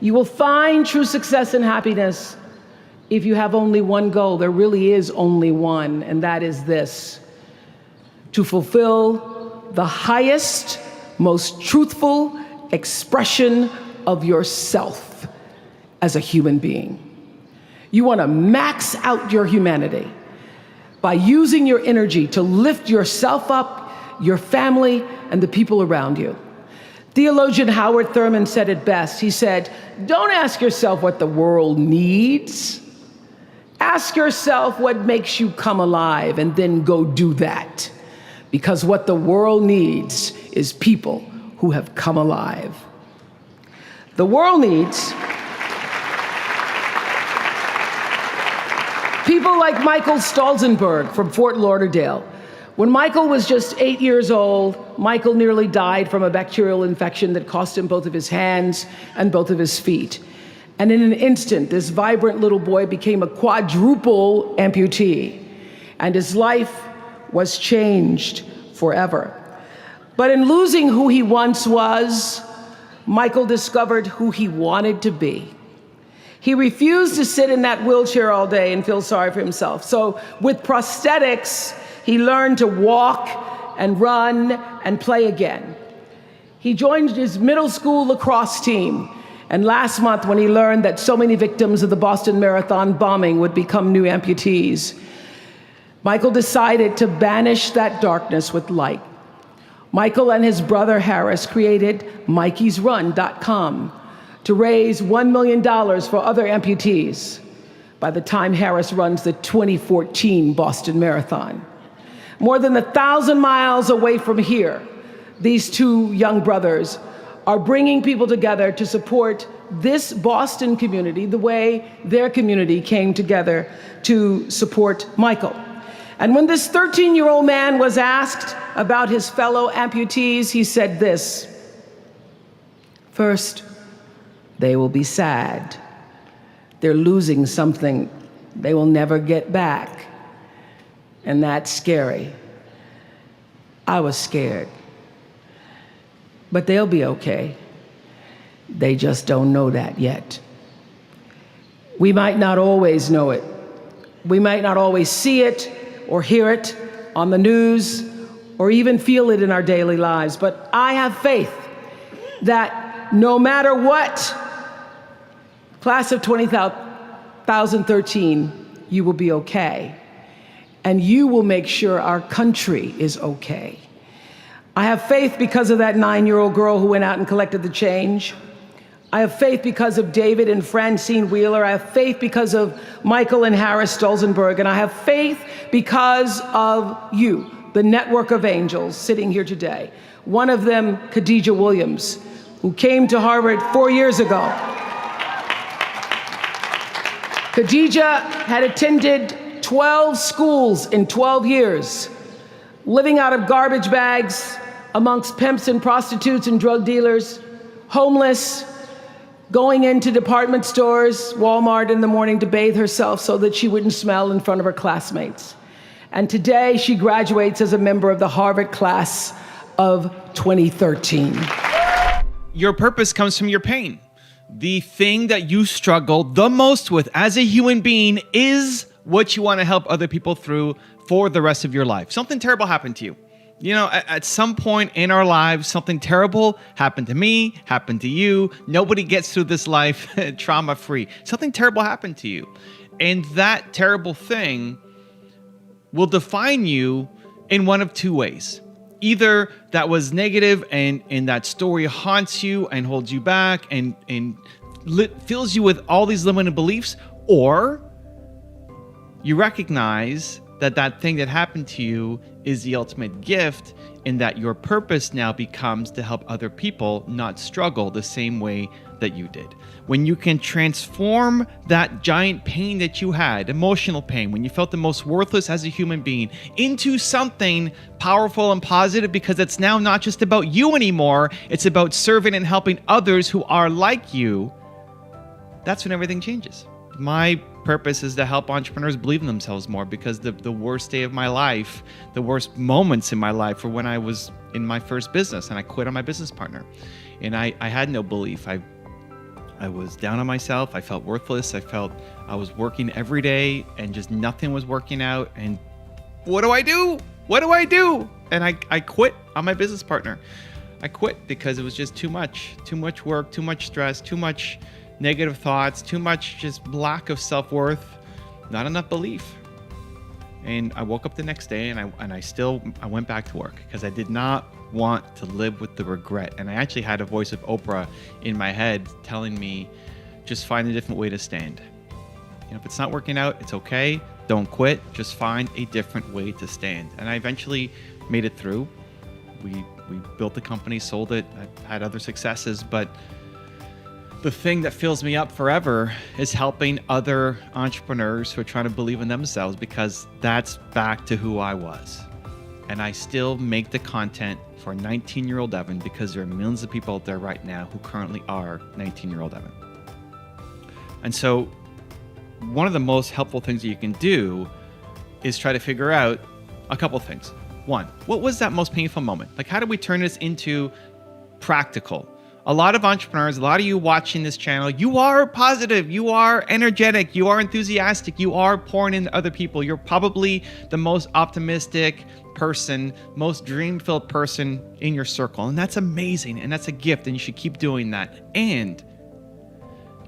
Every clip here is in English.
You will find true success and happiness if you have only one goal. There really is only one, and that is this: to fulfill the highest, most truthful expression of yourself as a human being. You want to max out your humanity by using your energy to lift yourself up, your family, and the people around you. Theologian Howard Thurman said it best. He said, "Don't ask yourself what the world needs. Ask yourself what makes you come alive, and then go do that. Because what the world needs is people who have come alive." The world needs people like Michael Stolzenberg from Fort Lauderdale. When Michael was just 8 years old, Michael nearly died from a bacterial infection that cost him both of his hands and both of his feet. And in an instant, this vibrant little boy became a quadruple amputee, and his life was changed forever. But in losing who he once was, Michael discovered who he wanted to be. He refused to sit in that wheelchair all day and feel sorry for himself. So with prosthetics, he learned to walk and run and play again. He joined his middle school lacrosse team. And last month, when he learned that so many victims of the Boston Marathon bombing would become new amputees, Michael decided to banish that darkness with light. Michael and his brother Harris created MikeysRun.com to raise $1 million for other amputees by the time Harris runs the 2014 Boston Marathon. More than 1,000 miles away from here, these two young brothers are bringing people together to support this Boston community the way their community came together to support Michael. And when this 13-year-old man was asked about his fellow amputees, he said this: "First, they will be sad. They're losing something they will never get back. And that's scary. I was scared. But they'll be okay. They just don't know that yet. We might not always know it. We might not always see it or hear it on the news or even feel it in our daily lives. But I have faith that no matter what, class of 2013, you will be okay. And you will make sure our country is okay. I have faith because of that 9-year-old girl who went out and collected the change. I have faith because of David and Francine Wheeler. I have faith because of Michael and Harris Stolzenberg. And I have faith because of you, the network of angels sitting here today. One of them, Khadijah Williams, who came to Harvard 4 years ago. Khadijah had attended 12 schools in 12 years, living out of garbage bags amongst pimps and prostitutes and drug dealers, homeless, going into department stores, Walmart in the morning to bathe herself so that she wouldn't smell in front of her classmates. And today she graduates as a member of the Harvard class of 2013. Your purpose comes from your pain. The thing that you struggle the most with as a human being is what you want to help other people through for the rest of your life. Something terrible happened to you. You know, at some point in our lives, something terrible happened to me, happened to you. Nobody gets through this life trauma-free. Something terrible happened to you. And that terrible thing will define you in one of two ways. Either that was negative and that story haunts you and holds you back and fills you with all these limited beliefs, or you recognize that thing that happened to you is the ultimate gift, in that your purpose now becomes to help other people not struggle the same way that you did. When you can transform that giant pain that you had, emotional pain, when you felt the most worthless as a human being, into something powerful and positive, because it's now not just about you anymore, it's about serving and helping others who are like you, that's when everything changes. My purpose is to help entrepreneurs believe in themselves more, because the worst day of my life, the worst moments in my life were when I was in my first business and I quit on my business partner. And I had no belief. I I was down on myself. I felt worthless. I felt I was working every day and just nothing was working out. And what do I do? What do I do? And I quit on my business partner. I quit because it was just too much work, too much stress, too much negative thoughts, too much just lack of self-worth, not enough belief. And I woke up the next day and I went back to work because I did not want to live with the regret. And I actually had a voice of Oprah in my head telling me, just find a different way to stand. If it's not working out, it's okay. Don't quit. Just find a different way to stand. And I eventually made it through. We built the company, sold it. I've had other successes, but the thing that fills me up forever is helping other entrepreneurs who are trying to believe in themselves, because that's back to who I was. And I still make the content for 19-year-old Evan because there are millions of people out there right now who currently are 19-year-old Evan. And so one of the most helpful things that you can do is try to figure out a couple things. One, what was that most painful moment? Like, how do we turn this into practical? A lot of entrepreneurs, a lot of you watching this channel, you are positive, you are energetic, you are enthusiastic, you are pouring into other people. You're probably the most optimistic person, most dream-filled person in your circle. And that's amazing. And that's a gift. And you should keep doing that. And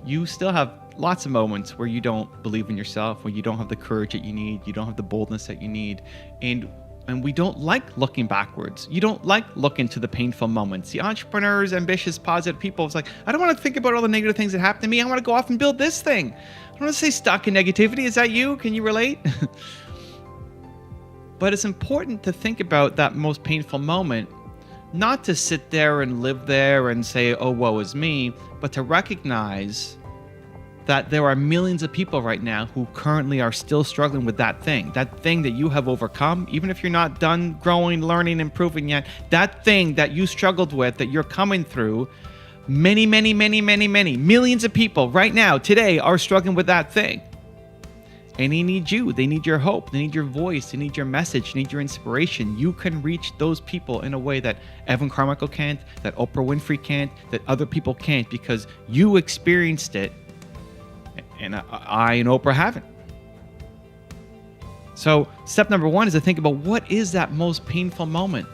you still have lots of moments where you don't believe in yourself, where you don't have the courage that you need, you don't have the boldness that you need. And we don't like looking backwards. You don't like looking to the painful moments. The entrepreneurs, ambitious, positive people, it's like, I don't want to think about all the negative things that happened to me. I want to go off and build this thing. I don't want to stay stuck in negativity. Is that you? Can you relate? But it's important to think about that most painful moment, not to sit there and live there and say, oh, woe is me, but to recognize that there are millions of people right now who currently are still struggling with that thing that you have overcome, even if you're not done growing, learning, improving yet, that thing that you struggled with, that you're coming through, many millions of people right now, today, are struggling with that thing. And they need you. They need your hope. They need your voice. They need your message. They need your inspiration. You can reach those people in a way that Evan Carmichael can't, that Oprah Winfrey can't, that other people can't, because you experienced it. And I and Oprah haven't. So step number one is to think about, what is that most painful moment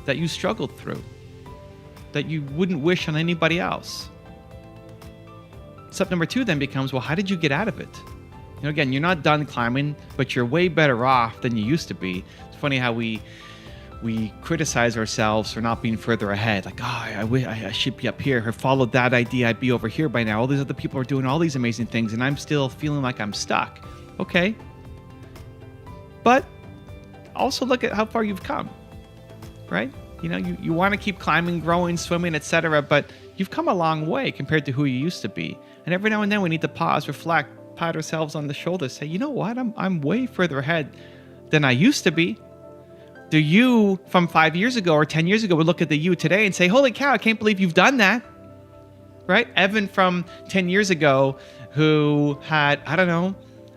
that you struggled through, that you wouldn't wish on anybody else? Step number two then becomes, well, how did you get out of it? Again, you're not done climbing, but you're way better off than you used to be. It's funny how we criticize ourselves for not being further ahead. Like, I should be up here. If I followed that idea, I'd be over here by now. All these other people are doing all these amazing things, and I'm still feeling like I'm stuck. Okay. But also look at how far you've come, right? You want to keep climbing, growing, swimming, etc., but you've come a long way compared to who you used to be. And every now and then we need to pause, reflect, pat ourselves on the shoulder, say, you know what? I'm way further ahead than I used to be. Do you from 5 years ago or 10 years ago would look at the you today and say, holy cow, I can't believe you've done that, right? Evan from 10 years ago, who had,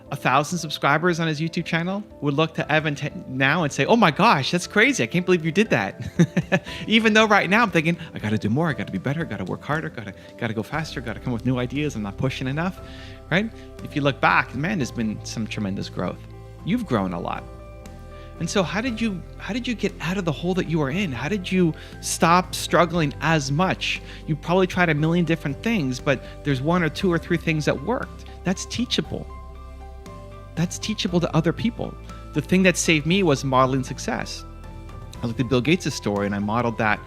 1,000 subscribers on his YouTube channel, would look to Evan now and say, oh my gosh, that's crazy. I can't believe you did that. Even though right now I'm thinking, I got to do more. I got to be better. Got to work harder. Got to go faster. Got to come with new ideas. I'm not pushing enough, right? If you look back, man, there's been some tremendous growth. You've grown a lot. And so how did you get out of the hole that you were in? How did you stop struggling as much? You probably tried a million different things, but there's one or two or three things that worked. That's teachable. That's teachable to other people. The thing that saved me was modeling success. I looked at Bill Gates' story and I modeled that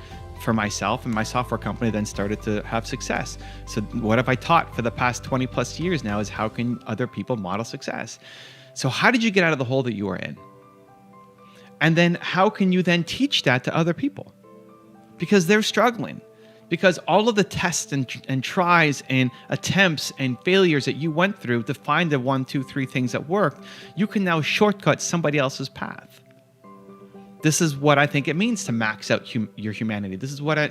for myself, and my software company then started to have success. So what have I taught for the past 20 plus years now is how can other people model success? So how did you get out of the hole that you were in? And then how can you then teach that to other people? Because they're struggling. Because all of the tests and tries and attempts and failures that you went through to find the 1, 2, 3 things that worked, you can now shortcut somebody else's path. This is what I think it means to max out your humanity. This is what I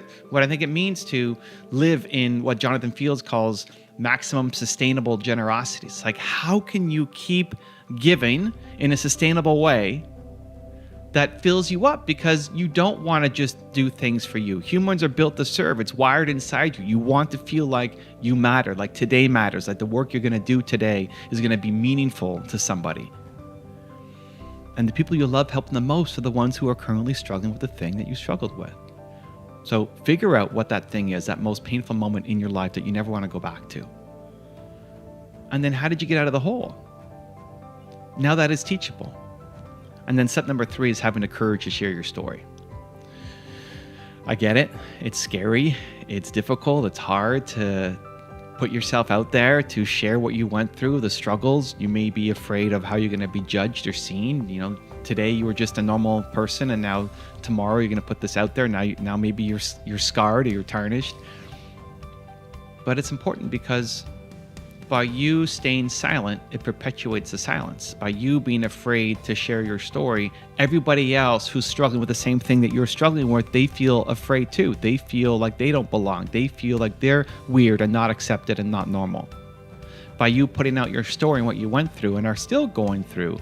think it means to live in what Jonathan Fields calls maximum sustainable generosity. It's like, how can you keep giving in a sustainable way that fills you up, because you don't want to just do things for you. Humans are built to serve. It's wired inside you. You want to feel like you matter, like today matters, like the work you're going to do today is going to be meaningful to somebody. And the people you love helping the most are the ones who are currently struggling with the thing that you struggled with. So figure out what that thing is, that most painful moment in your life that you never want to go back to. And then how did you get out of the hole? Now that is teachable. And then step number 3 is having the courage to share your story. I get it. It's scary. It's difficult. It's hard to put yourself out there, to share what you went through, the struggles. You may be afraid of how you're going to be judged or seen. You know, today you were just a normal person, and now tomorrow you're going to put this out there. Now maybe you're scarred or you're tarnished. But it's important, because by you staying silent, it perpetuates the silence. By you being afraid to share your story, everybody else who's struggling with the same thing that you're struggling with, they feel afraid too. They feel like they don't belong. They feel like they're weird and not accepted and not normal. By you putting out your story and what you went through and are still going through,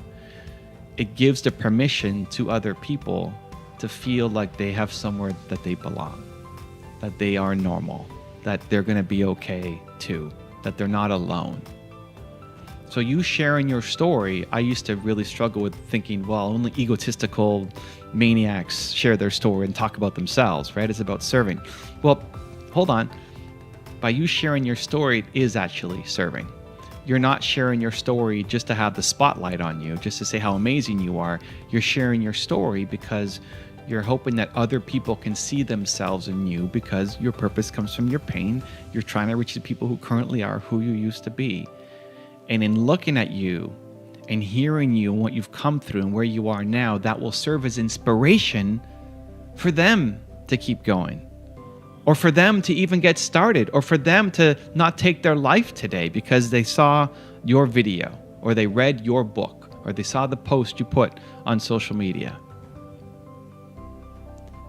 it gives the permission to other people to feel like they have somewhere that they belong, that they are normal, that they're going to be okay too, that they're not alone. So you sharing your story, I used to really struggle with thinking, well, only egotistical maniacs share their story and talk about themselves, right? It's about serving. Well, hold on. By you sharing your story, it is actually serving. You're not sharing your story just to have the spotlight on you, just to say how amazing you are. You're sharing your story because you're hoping that other people can see themselves in you, because your purpose comes from your pain. You're trying to reach the people who currently are who you used to be. And in looking at you and hearing you and what you've come through and where you are now, that will serve as inspiration for them to keep going, or for them to even get started, or for them to not take their life today because they saw your video, or they read your book, or they saw the post you put on social media.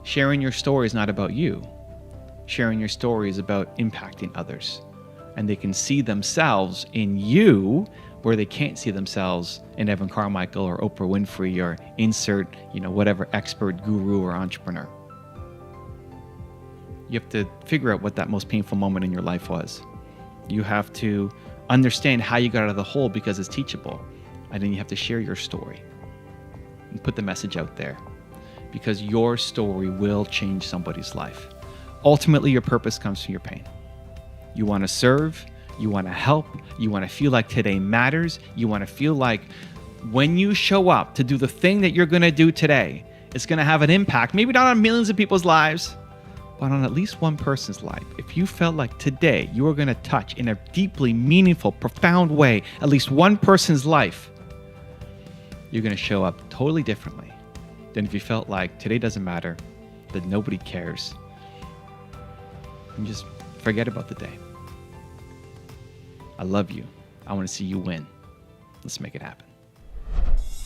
Sharing your story is not about you. Sharing your story is about impacting others. And they can see themselves in you where they can't see themselves in Evan Carmichael or Oprah Winfrey or insert, whatever expert, guru, or entrepreneur. You have to figure out what that most painful moment in your life was. You have to understand how you got out of the hole, because it's teachable. And then you have to share your story and put the message out there, because your story will change somebody's life. Ultimately, your purpose comes from your pain. You want to serve, you want to help, you want to feel like today matters, you want to feel like when you show up to do the thing that you're going to do today, it's going to have an impact, maybe not on millions of people's lives, but on at least one person's life. If you felt like today you were going to touch in a deeply meaningful, profound way at least one person's life, you're going to show up totally differently than if you felt like today doesn't matter, that nobody cares, and just forget about the day. I love you. I want to see you win. Let's make it happen.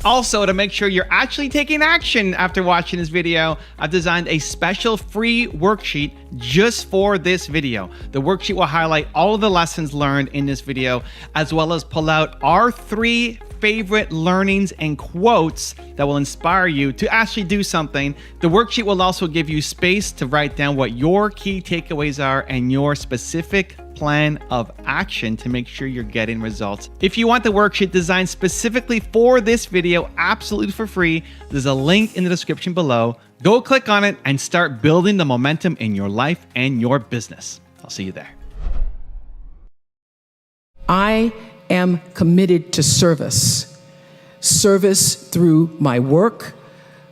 Also, to make sure you're actually taking action after watching this video, I've designed a special free worksheet just for this video. The worksheet will highlight all of the lessons learned in this video, as well as pull out our 3 favorite learnings and quotes that will inspire you to actually do something. The worksheet will also give you space to write down what your key takeaways are and your specific plan of action to make sure you're getting results. If you want the worksheet designed specifically for this video, absolutely for free, there's a link in the description below. Go click on it and start building the momentum in your life and your business. I'll see you there. I am committed to service. Service through my work,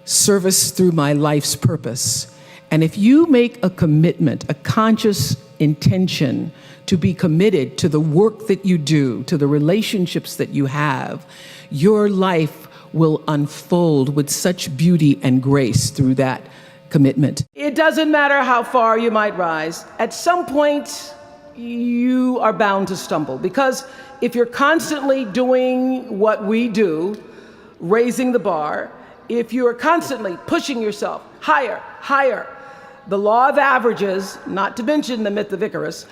service through my life's purpose. And if you make a commitment, a conscious intention to be committed to the work that you do, to the relationships that you have, your life will unfold with such beauty and grace through that commitment. It doesn't matter how far you might rise. At some point, you are bound to stumble, because if you're constantly doing what we do, raising the bar, if you are constantly pushing yourself higher, higher, the law of averages, not to mention the myth of Icarus,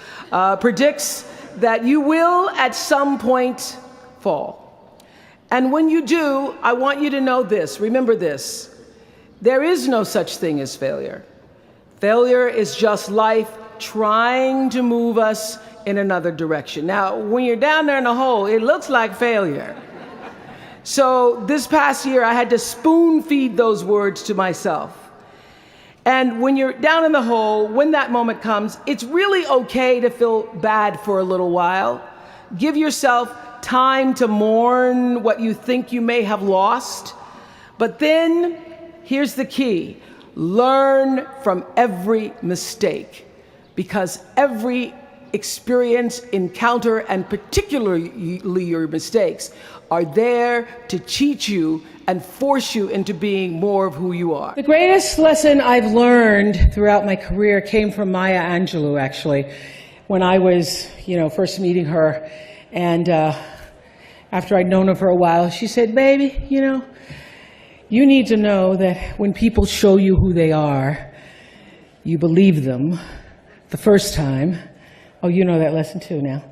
predicts that you will at some point fall. And when you do, I want you to know this, remember this, There is no such thing as failure. Failure is just life trying to move us in another direction. Now, when you're down there in the hole, it looks like failure. So this past year, I had to spoon feed those words to myself. And when you're down in the hole, when that moment comes, it's really okay to feel bad for a little while. Give yourself time to mourn what you think you may have lost. But then, here's the key. Learn from every mistake, because every experience, encounter, and particularly your mistakes are there to teach you and force you into being more of who you are. The greatest lesson I've learned throughout my career came from Maya Angelou, actually, when I was, first meeting her. And after I'd known her for a while, she said, baby, you need to know that when people show you who they are, you believe them the first time. Oh, you know that lesson too now.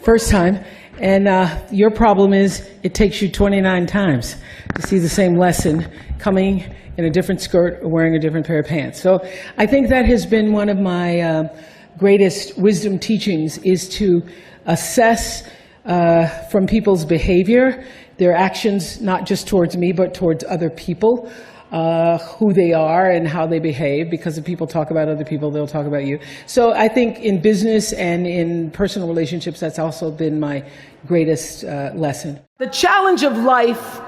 First time. And your problem is it takes you 29 times to see the same lesson coming in a different skirt or wearing a different pair of pants. So I think that has been one of my greatest wisdom teachings, is to assess from people's behavior, their actions, not just towards me, but towards other people, who they are and how they behave, because if people talk about other people, they'll talk about you. So I think in business and in personal relationships, that's also been my greatest lesson. The challenge of life,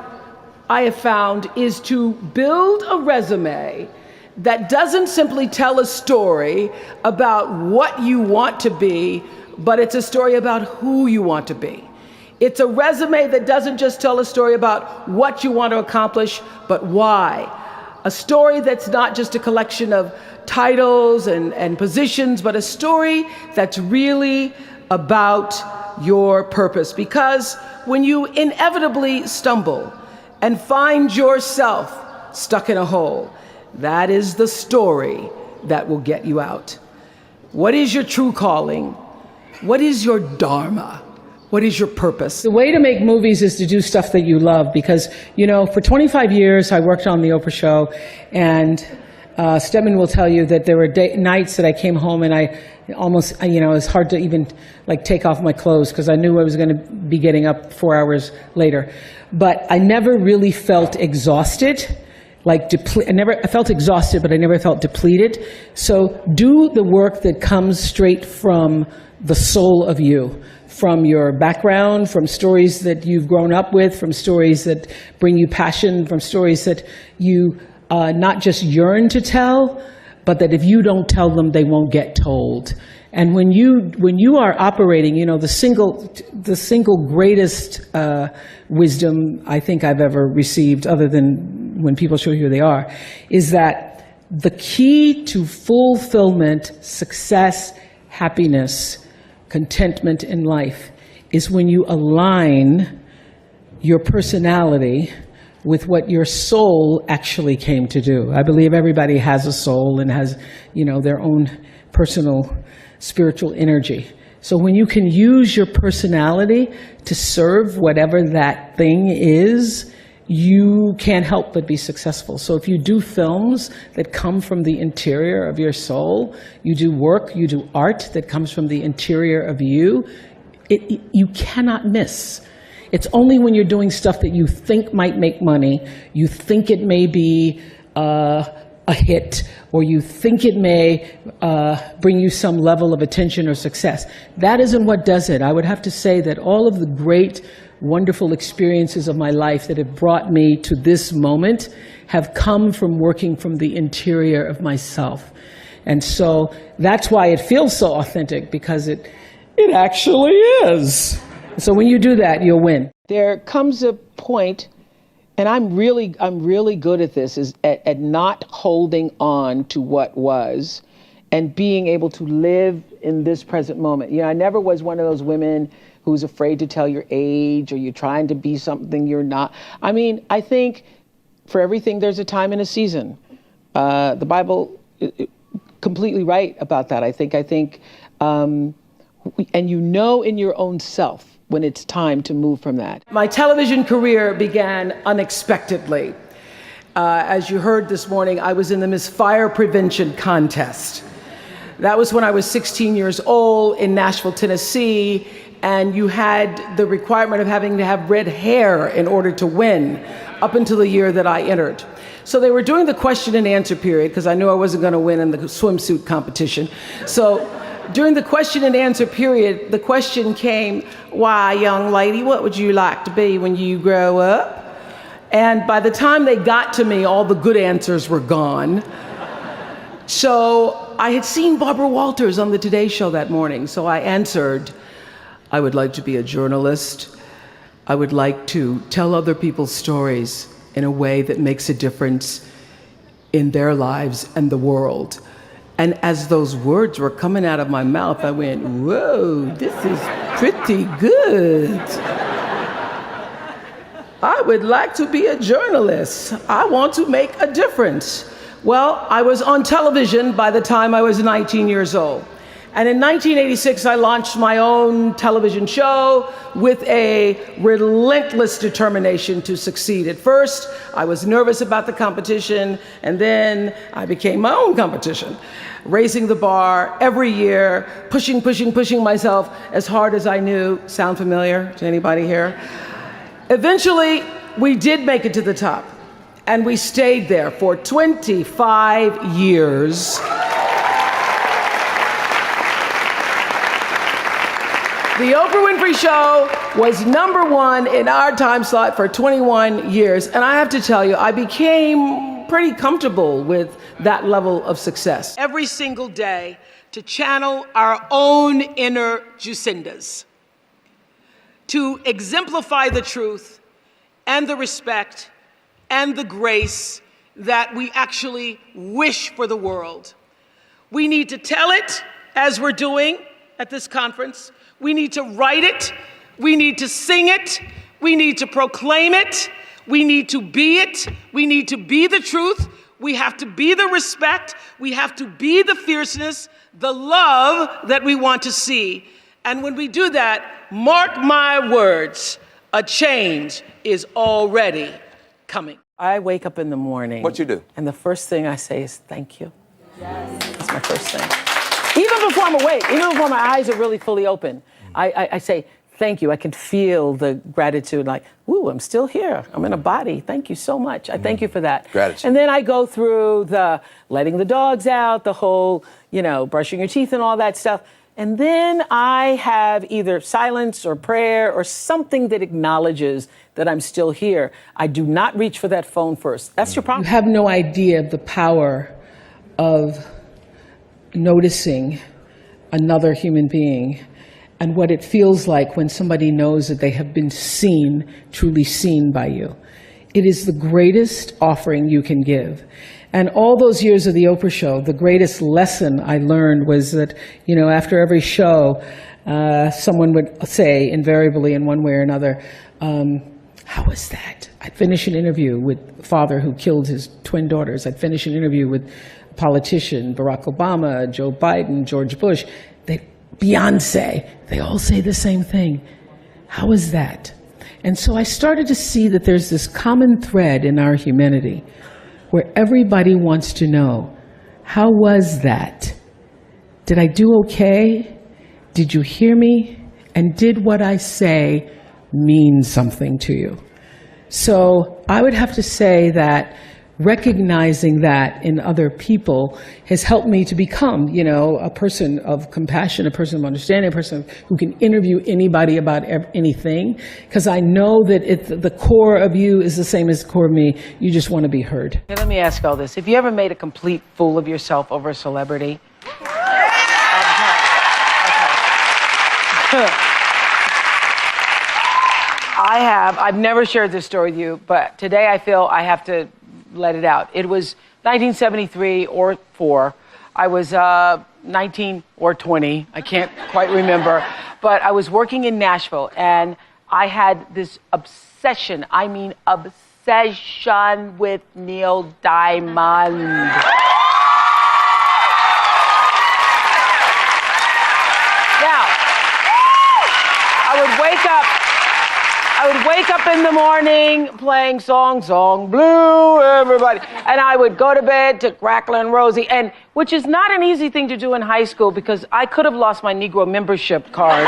I have found, is to build a resume that doesn't simply tell a story about what you want to be, but it's a story about who you want to be. It's a resume that doesn't just tell a story about what you want to accomplish, but why. A story that's not just a collection of titles and positions, but a story that's really about your purpose. Because when you inevitably stumble and find yourself stuck in a hole, that is the story that will get you out. What is your true calling? What is your dharma? What is your purpose? The way to make movies is to do stuff that you love, because, for 25 years I worked on the Oprah Show, and Stedman will tell you that there were nights that I came home and I almost, it was hard to even take off my clothes because I knew I was going to be getting up 4 hours later. But I never really felt exhausted. I felt exhausted, but I never felt depleted. So do the work that comes straight from the soul of you, from your background, from stories that you've grown up with, from stories that bring you passion, from stories that you not just yearn to tell, but that if you don't tell them, they won't get told. And when you are operating, the single greatest wisdom I think I've ever received, other than when people show you who they are, is that the key to fulfillment, success, happiness, contentment in life is when you align your personality with what your soul actually came to do. I believe everybody has a soul and has, their own personal spiritual energy. So when you can use your personality to serve whatever that thing is, you can't help but be successful. So if you do films that come from the interior of your soul, you do work, you do art that comes from the interior of you, you cannot miss. It's only when you're doing stuff that you think might make money, you think it may be a hit, or you think it may bring you some level of attention or success. That isn't what does it. I would have to say that all of the great, wonderful experiences of my life that have brought me to this moment have come from working from the interior of myself. And so that's why it feels so authentic, because it actually is. So when you do that, you'll win. There comes a point, and I'm really good at this, is at not holding on to what was and being able to live in this present moment. I never was one of those women who's afraid to tell your age, or you're trying to be something you're not. I think for everything there's a time and a season. The Bible completely right about that. I think, and in your own self when it's time to move from that. My television career began unexpectedly. As you heard this morning, I was in the Miss Fire Prevention Contest. That was when I was 16 years old in Nashville, Tennessee, and you had the requirement of having to have red hair in order to win, up until the year that I entered. So they were doing the question and answer period, because I knew I wasn't going to win in the swimsuit competition. So during the question and answer period, the question came, "Why, young lady, what would you like to be when you grow up?" And by the time they got to me, all the good answers were gone. So I had seen Barbara Walters on the Today Show that morning, so I answered, "I would like to be a journalist. I would like to tell other people's stories in a way that makes a difference in their lives and the world." And as those words were coming out of my mouth, I went, "Whoa, this is pretty good. I would like to be a journalist. I want to make a difference." Well, I was on television by the time I was 19 years old. And in 1986, I launched my own television show with a relentless determination to succeed. At first, I was nervous about the competition, and then I became my own competition, raising the bar every year, pushing myself as hard as I knew. Sound familiar to anybody here? Eventually, we did make it to the top, and we stayed there for 25 years. The Oprah Winfrey Show was #1 in our time slot for 21 years, and I have to tell you, I became pretty comfortable with that level of success. Every single day, to channel our own inner Jacindas, to exemplify the truth and the respect and the grace that we actually wish for the world. We need to tell it, as we're doing at this conference. We need to write it. We need to sing it. We need to proclaim it. We need to be it. We need to be the truth. We have to be the respect. We have to be the fierceness, the love that we want to see. And when we do that, mark my words, a change is already coming. I wake up in the morning. What you do? And the first thing I say is thank you. Yes. That's my first thing. Even before I'm awake, even before my eyes are really fully open, I say thank you. I can feel the gratitude, like, ooh, I'm still here. I'm in a body. Thank you so much. I thank you for that. Gratitude. And then I go through the letting the dogs out, the whole, brushing your teeth and all that stuff. And then I have either silence or prayer or something that acknowledges that I'm still here. I do not reach for that phone first. That's your problem. You have no idea of the power of noticing another human being and what it feels like when somebody knows that they have been seen, truly seen by you. It is the greatest offering you can give. And all those years of the Oprah Show, the greatest lesson I learned was that, after every show, someone would say, invariably in one way or another, how was that? I'd finish an interview with the father who killed his twin daughters. I'd finish an interview with a politician, Barack Obama, Joe Biden, George Bush, Beyonce. They all say the same thing. How was that? And so I started to see that there's this common thread in our humanity where everybody wants to know, how was that? Did I do okay? Did you hear me? And did what I say mean something to you? So I would have to say that recognizing that in other people has helped me to become, a person of compassion, a person of understanding, a person who can interview anybody about anything, because I know that the core of you is the same as the core of me. You just want to be heard. Hey, let me ask all this. Have you ever made a complete fool of yourself over a celebrity? I have. I've never shared this story with you, but today I feel I have to let it out. It was 1973 or 4. I was 19 or 20. I can't quite remember. But I was working in Nashville, and I had this obsession. I mean, obsession with Neil Diamond. Now, I would wake up. I would wake up in the morning playing Song Blue, everybody. And I would go to bed to Cracklin' Rosie, and which is not an easy thing to do in high school because I could have lost my Negro membership card.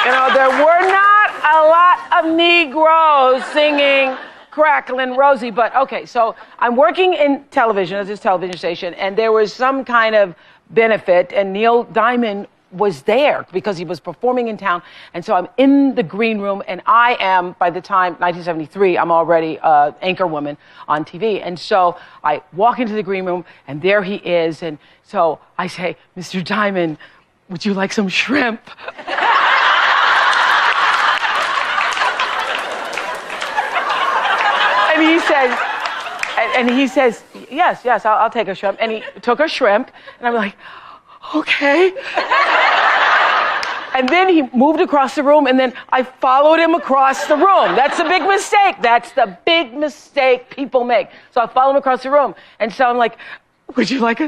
You know, there were not a lot of Negroes singing Cracklin' Rosie, but okay, so I'm working in television at this television station, and there was some kind of benefit, and Neil Diamond was there because he was performing in town, and so I'm in the green room, and I am, by the time 1973, I'm already anchor woman on TV, and so I walk into the green room, and there he is, and so I say, Mr. Diamond, would you like some shrimp? And he says, yes, I'll take a shrimp. And he took a shrimp, and I'm like, okay. And then he moved across the room, and then I followed him across the room. That's a big mistake. That's the big mistake people make. So I followed him across the room, and so I'm like, would you like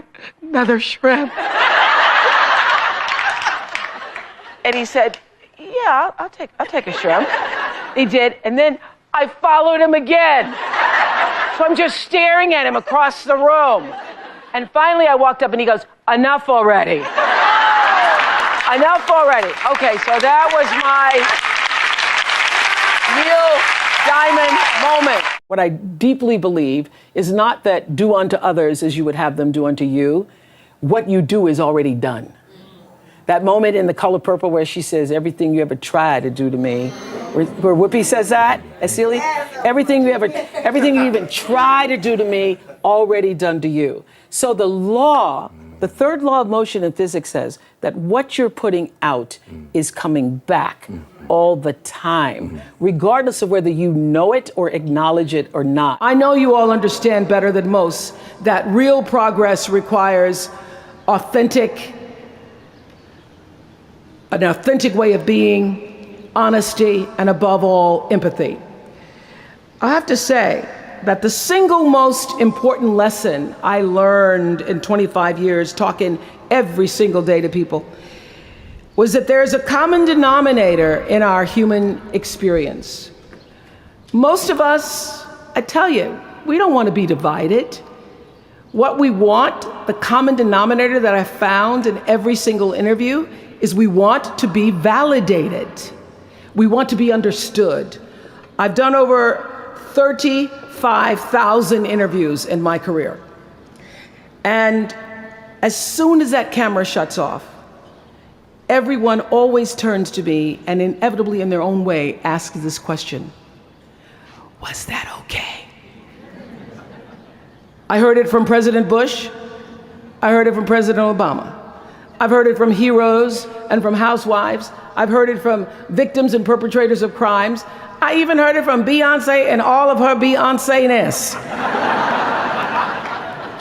another shrimp? And he said, yeah, I'll take a shrimp. He did, and then I followed him again. So I'm just staring at him across the room. And finally I walked up and he goes, enough already. Enough already. Okay, so that was my Neil Diamond moment. What I deeply believe is not that do unto others as you would have them do unto you. What you do is already done. That moment in The Color Purple where she says, everything you ever tried to do to me, where Whoopi says that, Celie, everything you even try to do to me, already done to you. So the third law of motion in physics says that what you're putting out is coming back all the time, regardless of whether you know it or acknowledge it or not. I know you all understand better than most that real progress requires an authentic way of being, honesty, and above all, empathy. I have to say that the single most important lesson I learned in 25 years talking every single day to people was that there's a common denominator in our human experience. Most of us, I tell you, we don't want to be divided. What we want, the common denominator that I found in every single interview, is we want to be validated. We want to be understood. I've done over 35,000 interviews in my career. And as soon as that camera shuts off, everyone always turns to me and inevitably in their own way asks this question: was that okay? I heard it from President Bush. I heard it from President Obama. I've heard it from heroes and from housewives. I've heard it from victims and perpetrators of crimes. I even heard it from Beyonce and all of her Beyonce-ness.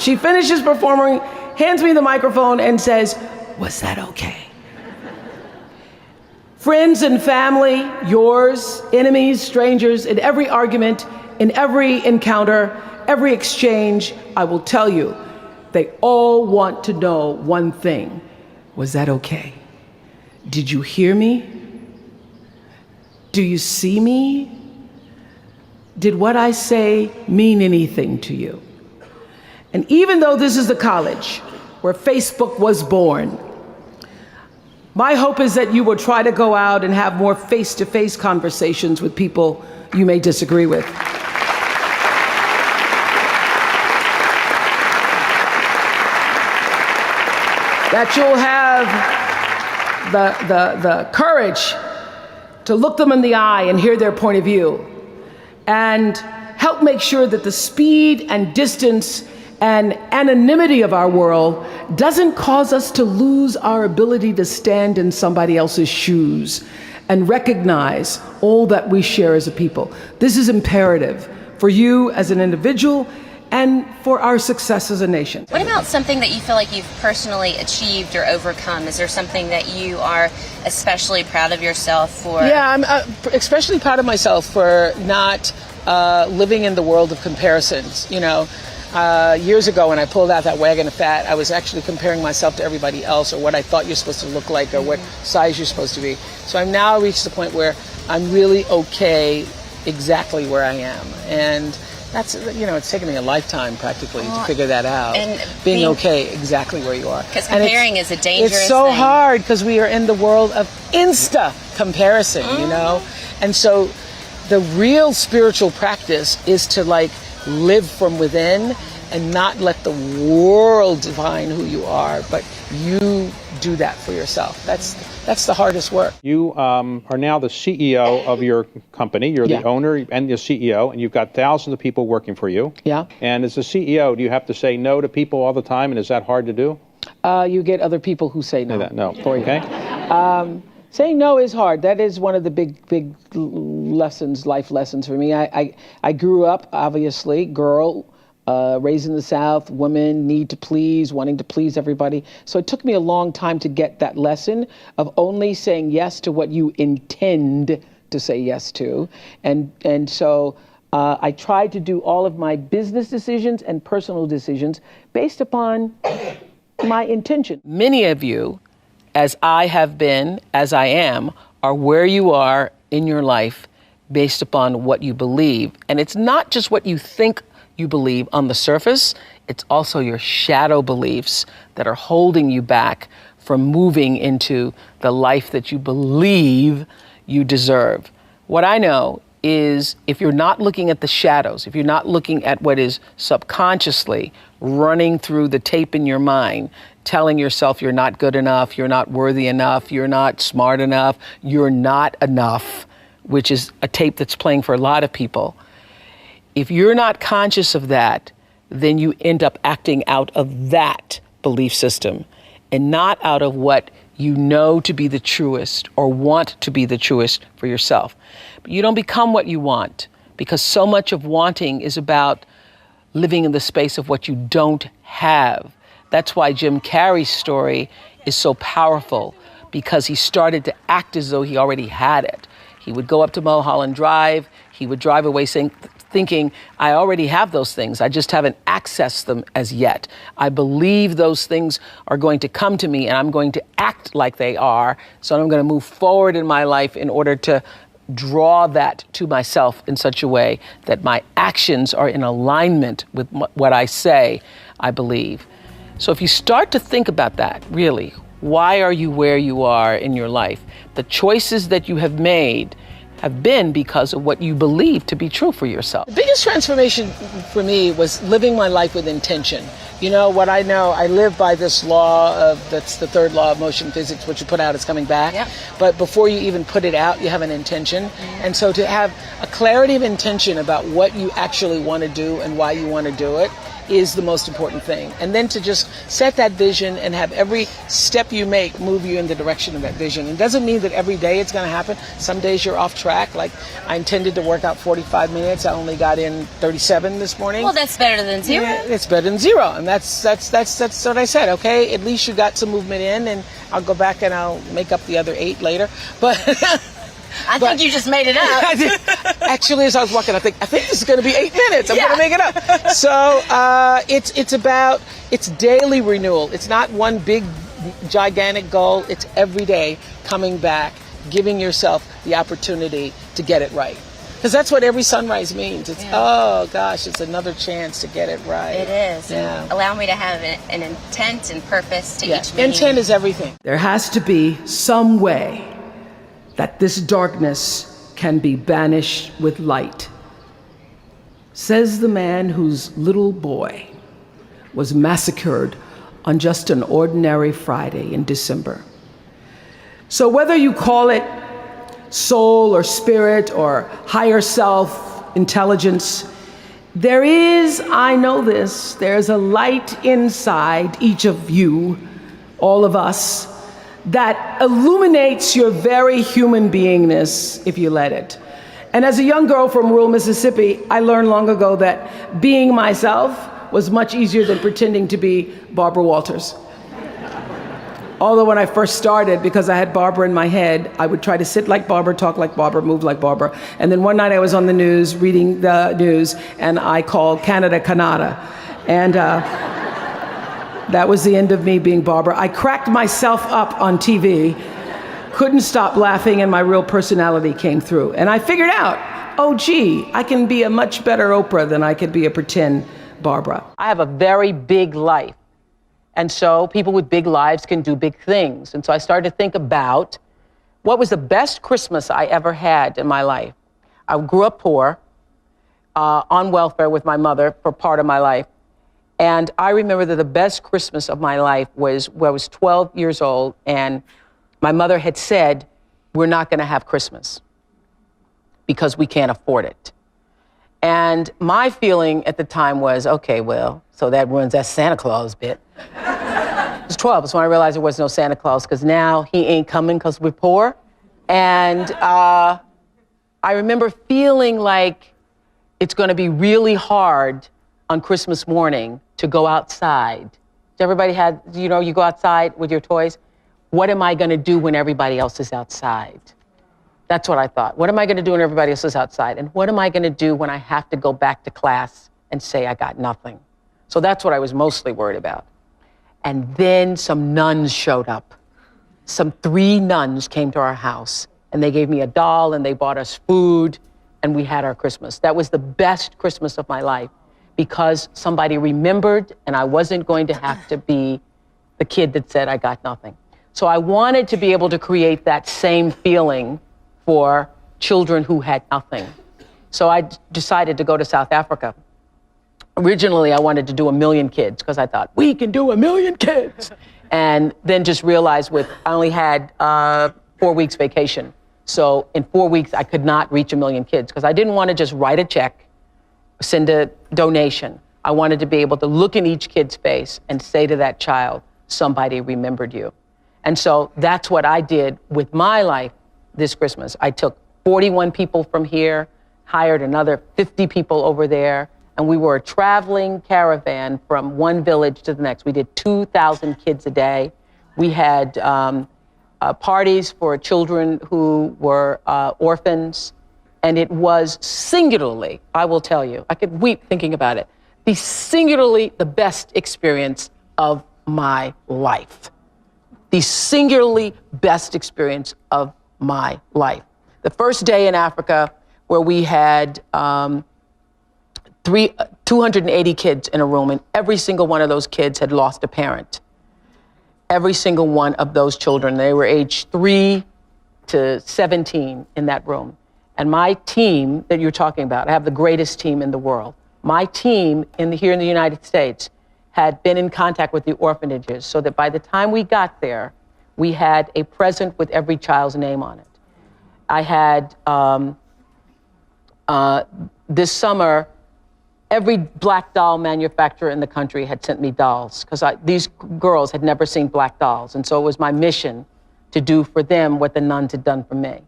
She finishes performing, hands me the microphone and says, was that okay? Friends and family, yours, enemies, strangers, in every argument, in every encounter, every exchange, I will tell you, they all want to know one thing. Was that okay? Did you hear me? Do you see me? Did what I say mean anything to you? And even though this is the college where Facebook was born, my hope is that you will try to go out and have more face-to-face conversations with people you may disagree with. That you'll have the courage to look them in the eye and hear their point of view, and help make sure that the speed and distance and anonymity of our world doesn't cause us to lose our ability to stand in somebody else's shoes and recognize all that we share as a people. This is imperative for you as an individual and for our success as a nation. What about something that you feel like you've personally achieved or overcome? Is there something that you are especially proud of yourself for? Yeah, I'm especially proud of myself for not living in the world of comparisons. You know, years ago when I pulled out that wagon of fat, I was actually comparing myself to everybody else, or what I thought you're supposed to look like, or what size you're supposed to be. So I've now reached the point where I'm really okay exactly where I am. And that's, it's taken me a lifetime practically to figure that out. And being okay exactly where you are. Because comparing is a dangerous thing. It's so hard because we are in the world of insta comparison, And so the real spiritual practice is to live from within and not let the world define who you are, but you do that for yourself. That's the hardest work. You are now the CEO of your company. You're the owner and the CEO, and you've got thousands of people working for you. Yeah. And as a CEO, do you have to say no to people all the time, and is that hard to do? You get other people who say no. No. Okay. Saying no is hard. That is one of the big lessons, life lessons for me. I grew up, obviously, girl, raised in the South, women need to please, wanting to please everybody. So it took me a long time to get that lesson of only saying yes to what you intend to say yes to. And so I tried to do all of my business decisions and personal decisions based upon my intention. Many of you, as I have been, as I am, are where you are in your life based upon what you believe. And it's not just what you think you believe on the surface, it's also your shadow beliefs that are holding you back from moving into the life that you believe you deserve. What I know is if you're not looking at the shadows, if you're not looking at what is subconsciously running through the tape in your mind, telling yourself you're not good enough, you're not worthy enough, you're not smart enough, you're not enough, which is a tape that's playing for a lot of people. If you're not conscious of that, then you end up acting out of that belief system and not out of what you know to be the truest or want to be the truest for yourself. But you don't become what you want, because so much of wanting is about living in the space of what you don't have. That's why Jim Carrey's story is so powerful, because he started to act as though he already had it. He would go up to Mulholland Drive, he would drive away thinking, I already have those things, I just haven't accessed them as yet. I believe those things are going to come to me and I'm going to act like they are, so I'm going to move forward in my life in order to draw that to myself in such a way that my actions are in alignment with what I say I believe. So if you start to think about that, really, why are you where you are in your life? The choices that you have made have been because of what you believe to be true for yourself. The biggest transformation for me was living my life with intention. You know, what I know, I live by this law of, that's the third law of motion physics, what you put out is coming back. Yep. But before you even put it out, you have an intention. Mm-hmm. And so to have a clarity of intention about what you actually want to do and why you want to do it is the most important thing. And then to just set that vision and have every step you make move you in the direction of that vision. It doesn't mean that every day it's going to happen. Some days you're off track. Like I intended to work out 45 minutes. I only got in 37 this morning. Well, that's better than zero. Yeah, it's better than zero. And that's what I said. Okay, at least you got some movement in, and I'll go back and I'll make up the other 8 later. But I think you just made it up. Actually, as I was walking, I think this is going to be 8 minutes. I'm going to make it up. So it's daily renewal. It's not one big, gigantic goal. It's every day coming back, giving yourself the opportunity to get it right. Because that's what every sunrise means. It's, oh gosh, it's another chance to get it right. It is. Yeah. Allow me to have an intent and purpose to each meeting. Intent is everything. There has to be some way that this darkness can be banished with light. Says the man whose little boy was massacred on just an ordinary Friday in December. So whether you call it soul or spirit or higher self, intelligence, there is, I know this, there's a light inside each of you, all of us, that illuminates your very human beingness if you let it. And as a young girl from rural Mississippi, I learned long ago that being myself was much easier than pretending to be Barbara Walters. Although when I first started, because I had Barbara in my head, I would try to sit like Barbara, talk like Barbara, move like Barbara. And then one night I was on the news, reading the news, and I called Canada, Canada. And that was the end of me being Barbara. I cracked myself up on TV, couldn't stop laughing, and my real personality came through. And I figured out, oh gee, I can be a much better Oprah than I could be a pretend Barbara. I have a very big life. And so people with big lives can do big things. And so I started to think about what was the best Christmas I ever had in my life. I grew up poor, on welfare with my mother for part of my life. And I remember that the best Christmas of my life was when I was 12 years old, and my mother had said, we're not going to have Christmas because we can't afford it. And my feeling at the time was, okay, well, so that ruins that Santa Claus bit. I was 12, that's when I realized there was no Santa Claus, because now he ain't coming because we're poor. And I remember feeling like it's going to be really hard on Christmas morning to go outside. Everybody had, you go outside with your toys. What am I going to do when everybody else is outside? That's what I thought. What am I going to do when everybody else is outside? And what am I going to do when I have to go back to class and say I got nothing? So that's what I was mostly worried about. And then some nuns showed up. Some 3 nuns came to our house, and they gave me a doll, and they bought us food, and we had our Christmas. That was the best Christmas of my life, because somebody remembered, and I wasn't going to have to be the kid that said I got nothing. So I wanted to be able to create that same feeling for children who had nothing. So I decided to go to South Africa. Originally, I wanted to do 1 million kids, because I thought, we can do 1 million kids. And then just realized I only had 4 weeks vacation. So in 4 weeks, I could not reach 1 million kids, because I didn't want to just write a check, send a donation. I wanted to be able to look in each kid's face and say to that child, somebody remembered you. And so that's what I did with my life this Christmas. I took 41 people from here, hired another 50 people over there, and we were a traveling caravan from one village to the next. We did 2,000 kids a day. We had parties for children who were orphans. And it was singularly, I will tell you, I could weep thinking about it, the best experience of my life. The singularly best experience of my life. The first day in Africa, where we had 280 kids in a room, and every single one of those kids had lost a parent. Every single one of those children, they were aged 3 to 17 in that room. And my team that you're talking about, I have the greatest team in the world. My team here in the United States had been in contact with the orphanages, so that by the time we got there, we had a present with every child's name on it. I had, this summer, every black doll manufacturer in the country had sent me dolls, because these girls had never seen black dolls. And so it was my mission to do for them what the nuns had done for me,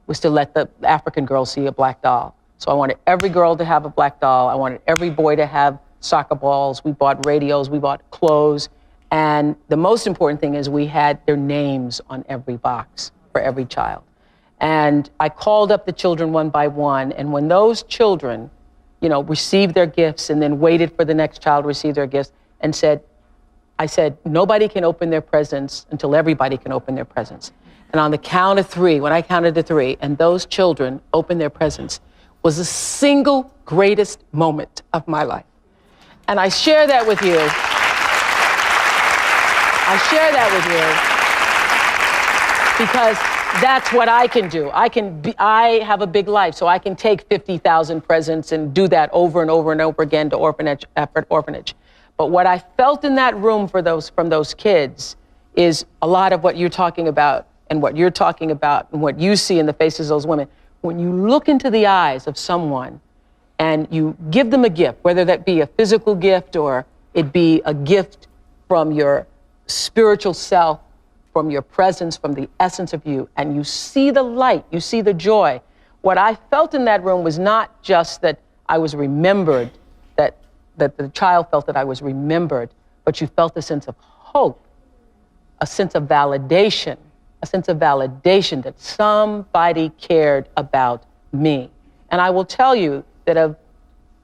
was to let the African girls see a black doll. So I wanted every girl to have a black doll. I wanted every boy to have soccer balls. We bought radios, we bought clothes. And the most important thing is we had their names on every box for every child. And I called up the children one by one. And when those children, received their gifts and then waited for the next child to receive their gifts, and I said, nobody can open their presents until everybody can open their presents. And on the count of 3, when I counted to 3, and those children opened their presents, was the single greatest moment of my life. And I share that with you. Because that's what I can do. I have a big life, so I can take 50,000 presents and do that over and over and over again to orphanage after orphanage. But what I felt in that room from those kids is a lot of what you're talking about, and what you're talking about, and what you see in the faces of those women. When you look into the eyes of someone and you give them a gift, whether that be a physical gift or it be a gift from your spiritual self, from your presence, from the essence of you, and you see the light, you see the joy. What I felt in that room was not just that I was remembered, that the child felt that I was remembered, but you felt a sense of hope, a sense of validation, that somebody cared about me. And I will tell you that of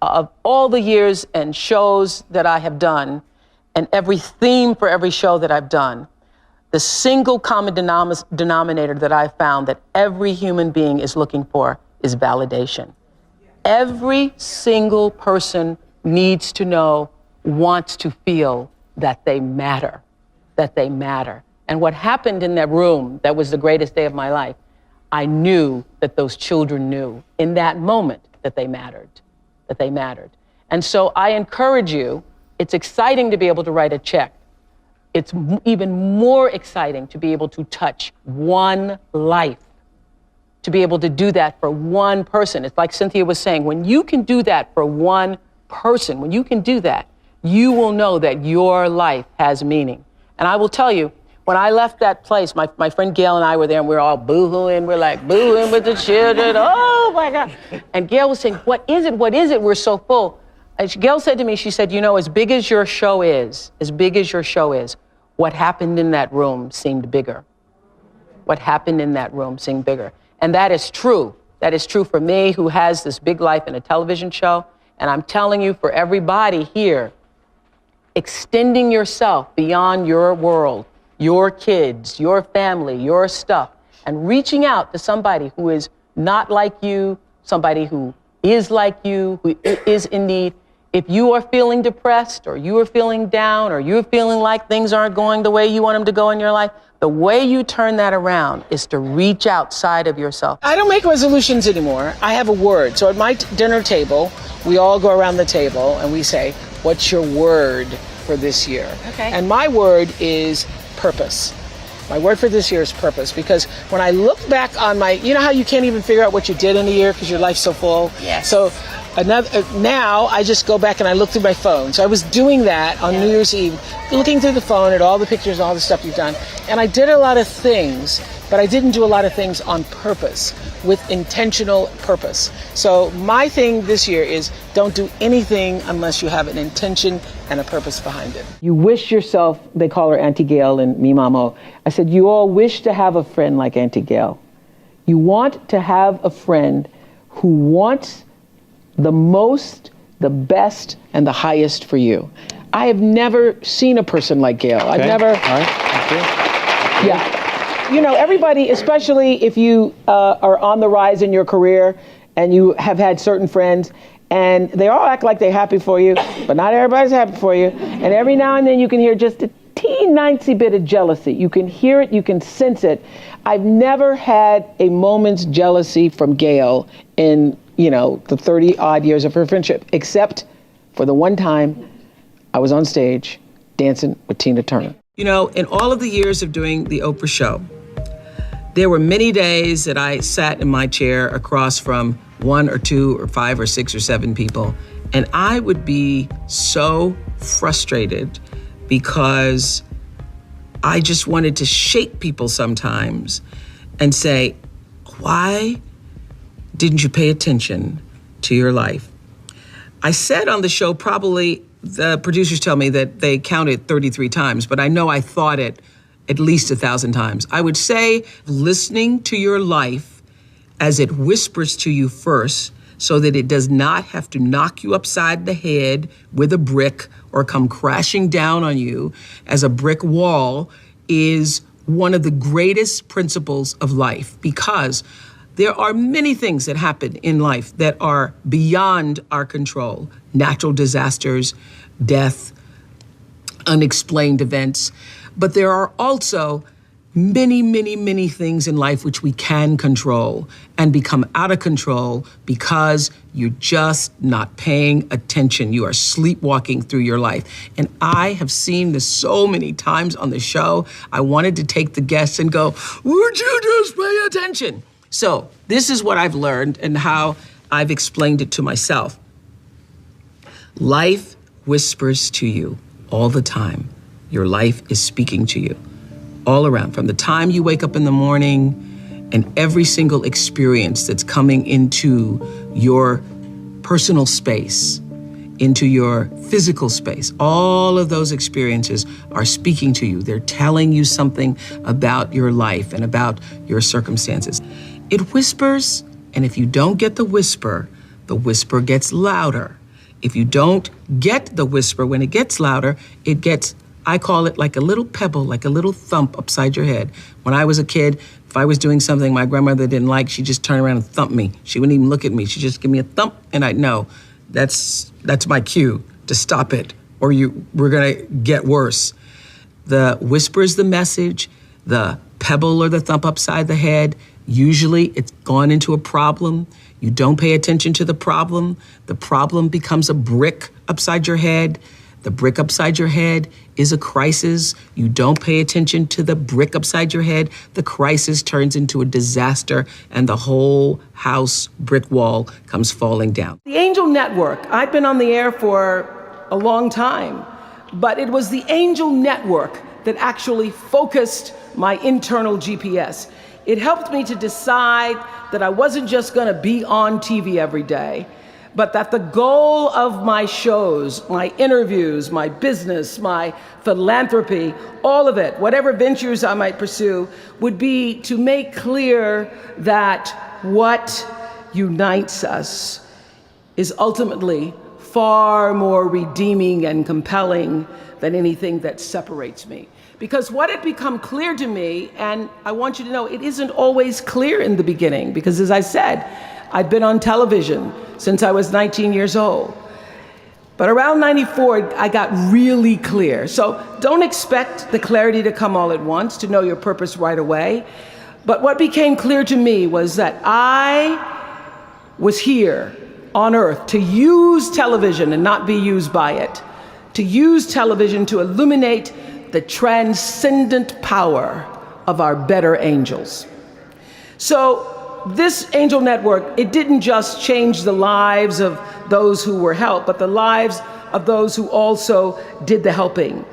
of all the years and shows that I have done, and every theme for every show that I've done, the single common denominator that I've found that every human being is looking for is validation. Every single person needs to know, wants to feel that they matter, that they matter. And what happened in that room, that was the greatest day of my life, I knew that those children knew in that moment that they mattered, that they mattered. And so I encourage you, it's exciting to be able to write a check. It's even more exciting to be able to touch one life, to be able to do that for one person. It's like Cynthia was saying, when you can do that for one person, when you can do that, you will know that your life has meaning. And I will tell you, when I left that place, my friend Gail and I were there, and we were all boo-hooing. We're like, boo-hooing with the children. Oh, my God. And Gail was saying, what is it? What is it? We're so full. And Gail said to me, she said, you know, as big as your show is, what happened in that room seemed bigger. What happened in that room seemed bigger. And that is true. That is true for me, who has this big life in a television show. And I'm telling you, for everybody here, extending yourself beyond your world, your kids, your family, your stuff, and reaching out to somebody who is not like you, somebody who is like you, who is in need. If you are feeling depressed, or you are feeling down, or you're feeling like things aren't going the way you want them to go in your life, the way you turn that around is to reach outside of yourself. I don't make resolutions anymore. I have a word. So at my dinner table, we all go around the table and we say, what's your word for this year? Okay. And my word is purpose. My word for this year is purpose, because when I look back on you know how you can't even figure out what you did in a year because your life's so full? Yes. So now I just go back and I look through my phone. So I was doing that on New Year's Eve, looking through the phone at all the pictures and all the stuff you've done. And I did a lot of things, but I didn't do a lot of things on purpose, with intentional purpose. So my thing this year is don't do anything unless you have an intention and a purpose behind it. You wish yourself, they call her Auntie Gail and me Mamo. I said, you all wish to have a friend like Auntie Gail. You want to have a friend who wants the most, the best, and the highest for you. I have never seen a person like Gail. Okay. I've never. All right. Thank you. Yeah. You know, everybody, especially if you are on the rise in your career and you have had certain friends, and they all act like they're happy for you, but not everybody's happy for you. And every now and then you can hear just a teensy bit of jealousy. You can hear it, you can sense it. I've never had a moment's jealousy from Gail in, you know, the 30 odd years of her friendship, except for the one time I was on stage dancing with Tina Turner. You know, in all of the years of doing the Oprah Show, there were many days that I sat in my chair across from 1 or 2 or 5 or 6 or 7 people, and I would be so frustrated because I just wanted to shake people sometimes and say, why didn't you pay attention to your life? I said on the show, probably the producers tell me that they counted 33 times, but I know I thought it at least 1,000 times. I would say listening to your life as it whispers to you first, so that it does not have to knock you upside the head with a brick or come crashing down on you as a brick wall, is one of the greatest principles of life, because there are many things that happen in life that are beyond our control. Natural disasters, death, unexplained events. But there are also many, many, many things in life which we can control and become out of control because you're just not paying attention. You are sleepwalking through your life. And I have seen this so many times on the show. I wanted to take the guests and go, would you just pay attention? So this is what I've learned and how I've explained it to myself. Life whispers to you all the time. Your life is speaking to you all around, from the time you wake up in the morning and every single experience that's coming into your personal space, into your physical space. All of those experiences are speaking to you. They're telling you something about your life and about your circumstances. It whispers, and if you don't get the whisper gets louder. If you don't get the whisper, when it gets louder, it gets, I call it like a little pebble, like a little thump upside your head. When I was a kid, if I was doing something my grandmother didn't like, she'd just turn around and thump me. She wouldn't even look at me. She'd just give me a thump, and I'd know that's my cue to stop it, or we're gonna get worse. The whisper is the message, the pebble or the thump upside the head. Usually it's gone into a problem. You don't pay attention to the problem becomes a brick upside your head. The brick upside your head is a crisis. You don't pay attention to the brick upside your head. The crisis turns into a disaster, and the whole house brick wall comes falling down. The Angel Network, I've been on the air for a long time, but it was the Angel Network that actually focused my internal GPS. It helped me to decide that I wasn't just gonna be on TV every day, but that the goal of my shows, my interviews, my business, my philanthropy, all of it, whatever ventures I might pursue, would be to make clear that what unites us is ultimately far more redeeming and compelling than anything that separates me. Because what had become clear to me, and I want you to know, it isn't always clear in the beginning, because as I said, I've been on television since I was 19 years old. But around 94, I got really clear. So don't expect the clarity to come all at once, to know your purpose right away. But what became clear to me was that I was here on earth to use television and not be used by it, to use television to illuminate the transcendent power of our better angels. So this Angel Network, it didn't just change the lives of those who were helped, but the lives of those who also did the helping.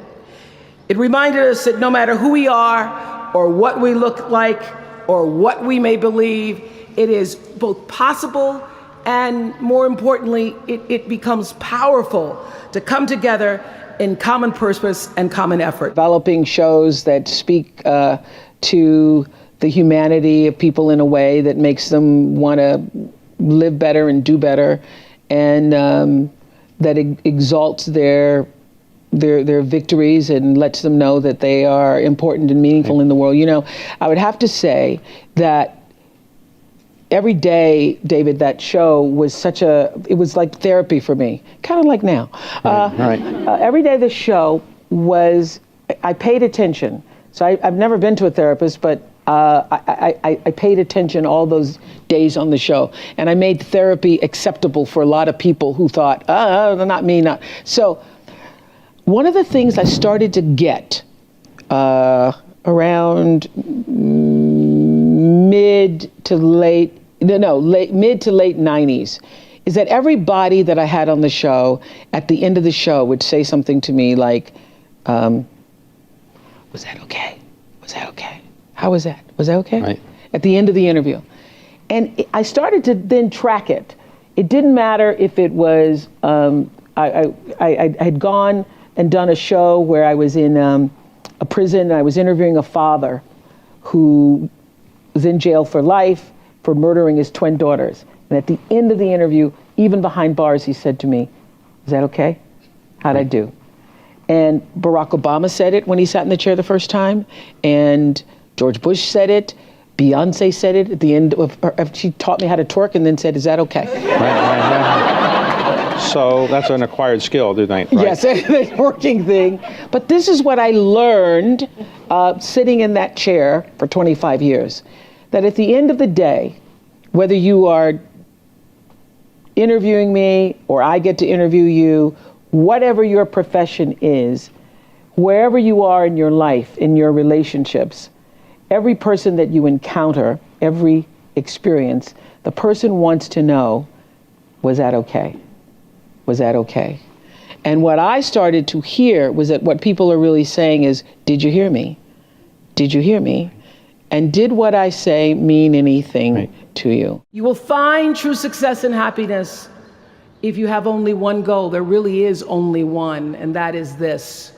It reminded us that no matter who we are, or what we look like, or what we may believe, it is both possible and, more importantly, it becomes powerful to come together in common purpose and common effort. Developing shows that speak to the humanity of people in a way that makes them want to live better and do better, and that exalts their victories and lets them know that they are important and meaningful in the world. You know, I would have to say that every day, David, that show was it was like therapy for me, kind of like now. Every day the show I paid attention. So I've never been to a therapist, but I paid attention all those days on the show. And I made therapy acceptable for a lot of people who thought, not me, not. So one of the things I started to get around mid to late 90s is that everybody that I had on the show at the end of the show would say something to me like, was that okay? Was that okay? How was that? Was that okay? Right. At the end of the interview. And I started to then track it. It didn't matter if it was, I had gone and done a show where I was in a prison and I was interviewing a father who was in jail for life for murdering his twin daughters. And at the end of the interview, even behind bars, he said to me, "Is that okay? How'd I do?" And Barack Obama said it when he sat in the chair the first time, and George Bush said it, Beyonce said it at the end of she taught me how to twerk and then said, "Is that okay?" Right. So that's an acquired skill, right? Yes, it's a working thing. But this is what I learned sitting in that chair for 25 years, that at the end of the day, whether you are interviewing me or I get to interview you, whatever your profession is, wherever you are in your life, in your relationships, every person that you encounter, every experience, the person wants to know, was that okay? Was that okay? And what I started to hear was that what people are really saying is, did you hear me? Did you hear me? And did what I say mean anything to you? You will find true success and happiness if you have only one goal. There really is only one, and that is this: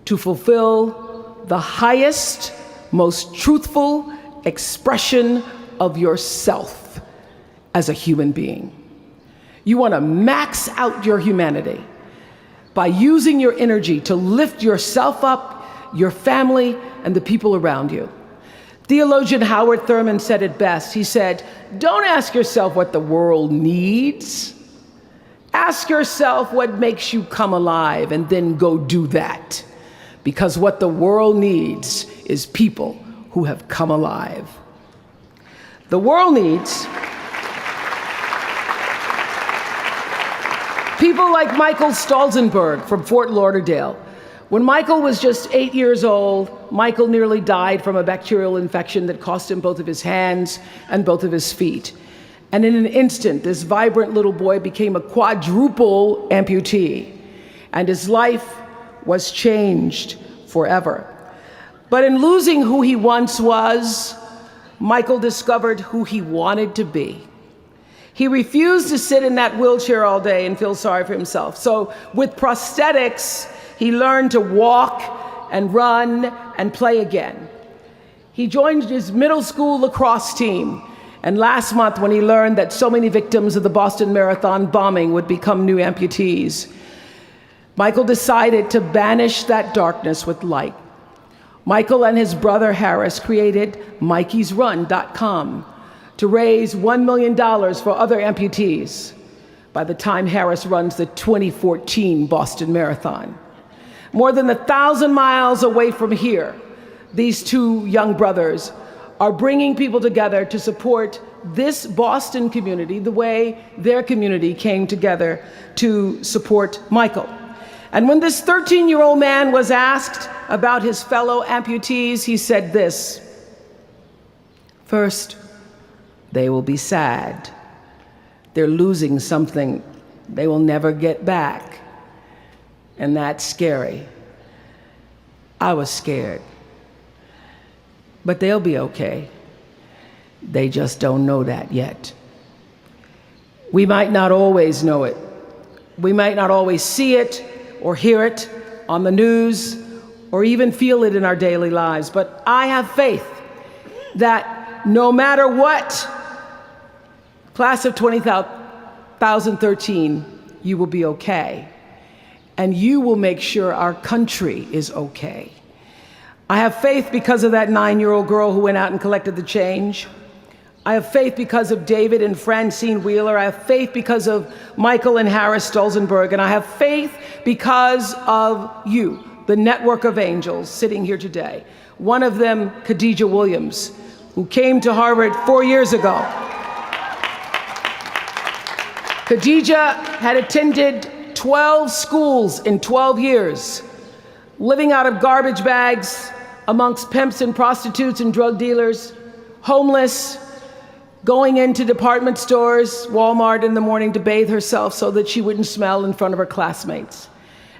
to fulfill the highest, most truthful expression of yourself as a human being. You want to max out your humanity by using your energy to lift yourself up, your family, and the people around you. Theologian Howard Thurman said it best. He said, "Don't ask yourself what the world needs. Ask yourself what makes you come alive, and then go do that. Because what the world needs is people who have come alive." The world needs people like Michael Stolzenberg from Fort Lauderdale. When Michael was just 8 years old, Michael nearly died from a bacterial infection that cost him both of his hands and both of his feet. And in an instant, this vibrant little boy became a quadruple amputee, and his life was changed forever. But in losing who he once was, Michael discovered who he wanted to be. He refused to sit in that wheelchair all day and feel sorry for himself. So with prosthetics, he learned to walk and run and play again. He joined his middle school lacrosse team. And last month, when he learned that so many victims of the Boston Marathon bombing would become new amputees, Michael decided to banish that darkness with light. Michael and his brother Harris created MikeysRun.com to raise $1 million for other amputees by the time Harris runs the 2014 Boston Marathon. More than 1,000 miles away from here, these two young brothers are bringing people together to support this Boston community the way their community came together to support Michael. And when this 13-year-old man was asked about his fellow amputees, he said this: "First, they will be sad. They're losing something they will never get back. And that's scary. I was scared. But they'll be okay. They just don't know that yet. We might not always know it. We might not always see it or hear it on the news or even feel it in our daily lives. But I have faith that no matter what, class of 2013, you will be okay. And you will make sure our country is okay. I have faith because of that 9-year-old girl who went out and collected the change. I have faith because of David and Francine Wheeler. I have faith because of Michael and Harris Stolzenberg. And I have faith because of you, the network of angels sitting here today. One of them, Khadijah Williams, who came to Harvard 4 years ago. Khadijah had attended 12 schools in 12 years, living out of garbage bags amongst pimps and prostitutes and drug dealers, homeless, going into department stores, Walmart in the morning to bathe herself so that she wouldn't smell in front of her classmates.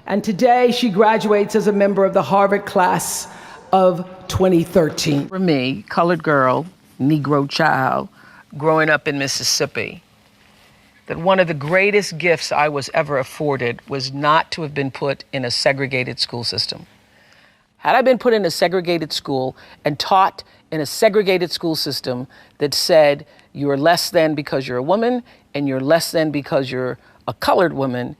And today she graduates as a member of the Harvard class of 2013. For me, colored girl, Negro child, growing up in Mississippi, that one of the greatest gifts I was ever afforded was not to have been put in a segregated school system. Had I been put in a segregated school and taught in a segregated school system that said you're less than because you're a woman and you're less than because you're a colored woman,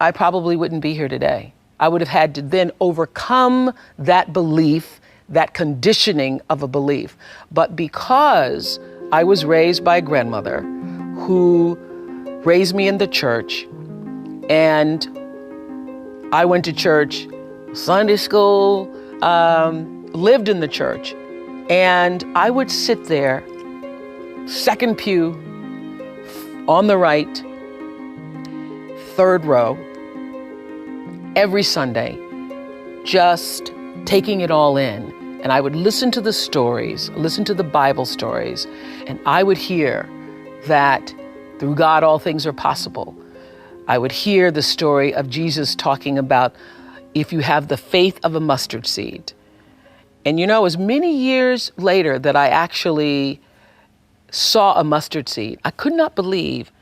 I probably wouldn't be here today. I would have had to then overcome that belief, that conditioning of a belief. But because I was raised by a grandmother who raised me in the church, and I went to church, Sunday school, lived in the church, and I would sit there, second pew, on the right, third row, every Sunday, just taking it all in. And I would listen to the stories, listen to the Bible stories, and I would hear that through God all things are possible. I would hear the story of Jesus talking about if you have the faith of a mustard seed. And you know, it was many years later that I actually saw a mustard seed. I could not believe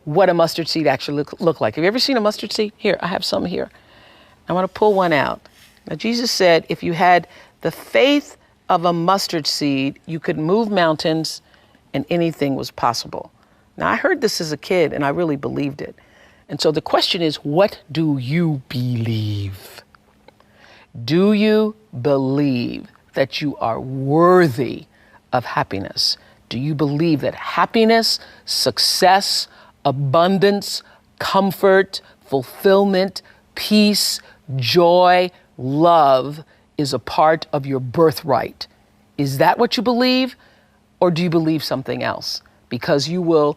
what a mustard seed actually looked like. Have you ever seen a mustard seed? Here, I have some here. I want to pull one out. Now, Jesus said if you had the faith of a mustard seed, you could move mountains and anything was possible. Now, I heard this as a kid, and I really believed it. And so the question is, what do you believe? Do you believe that you are worthy of happiness? Do you believe that happiness, success, abundance, comfort, fulfillment, peace, joy, love is a part of your birthright? Is that what you believe? Or do you believe something else? Because you will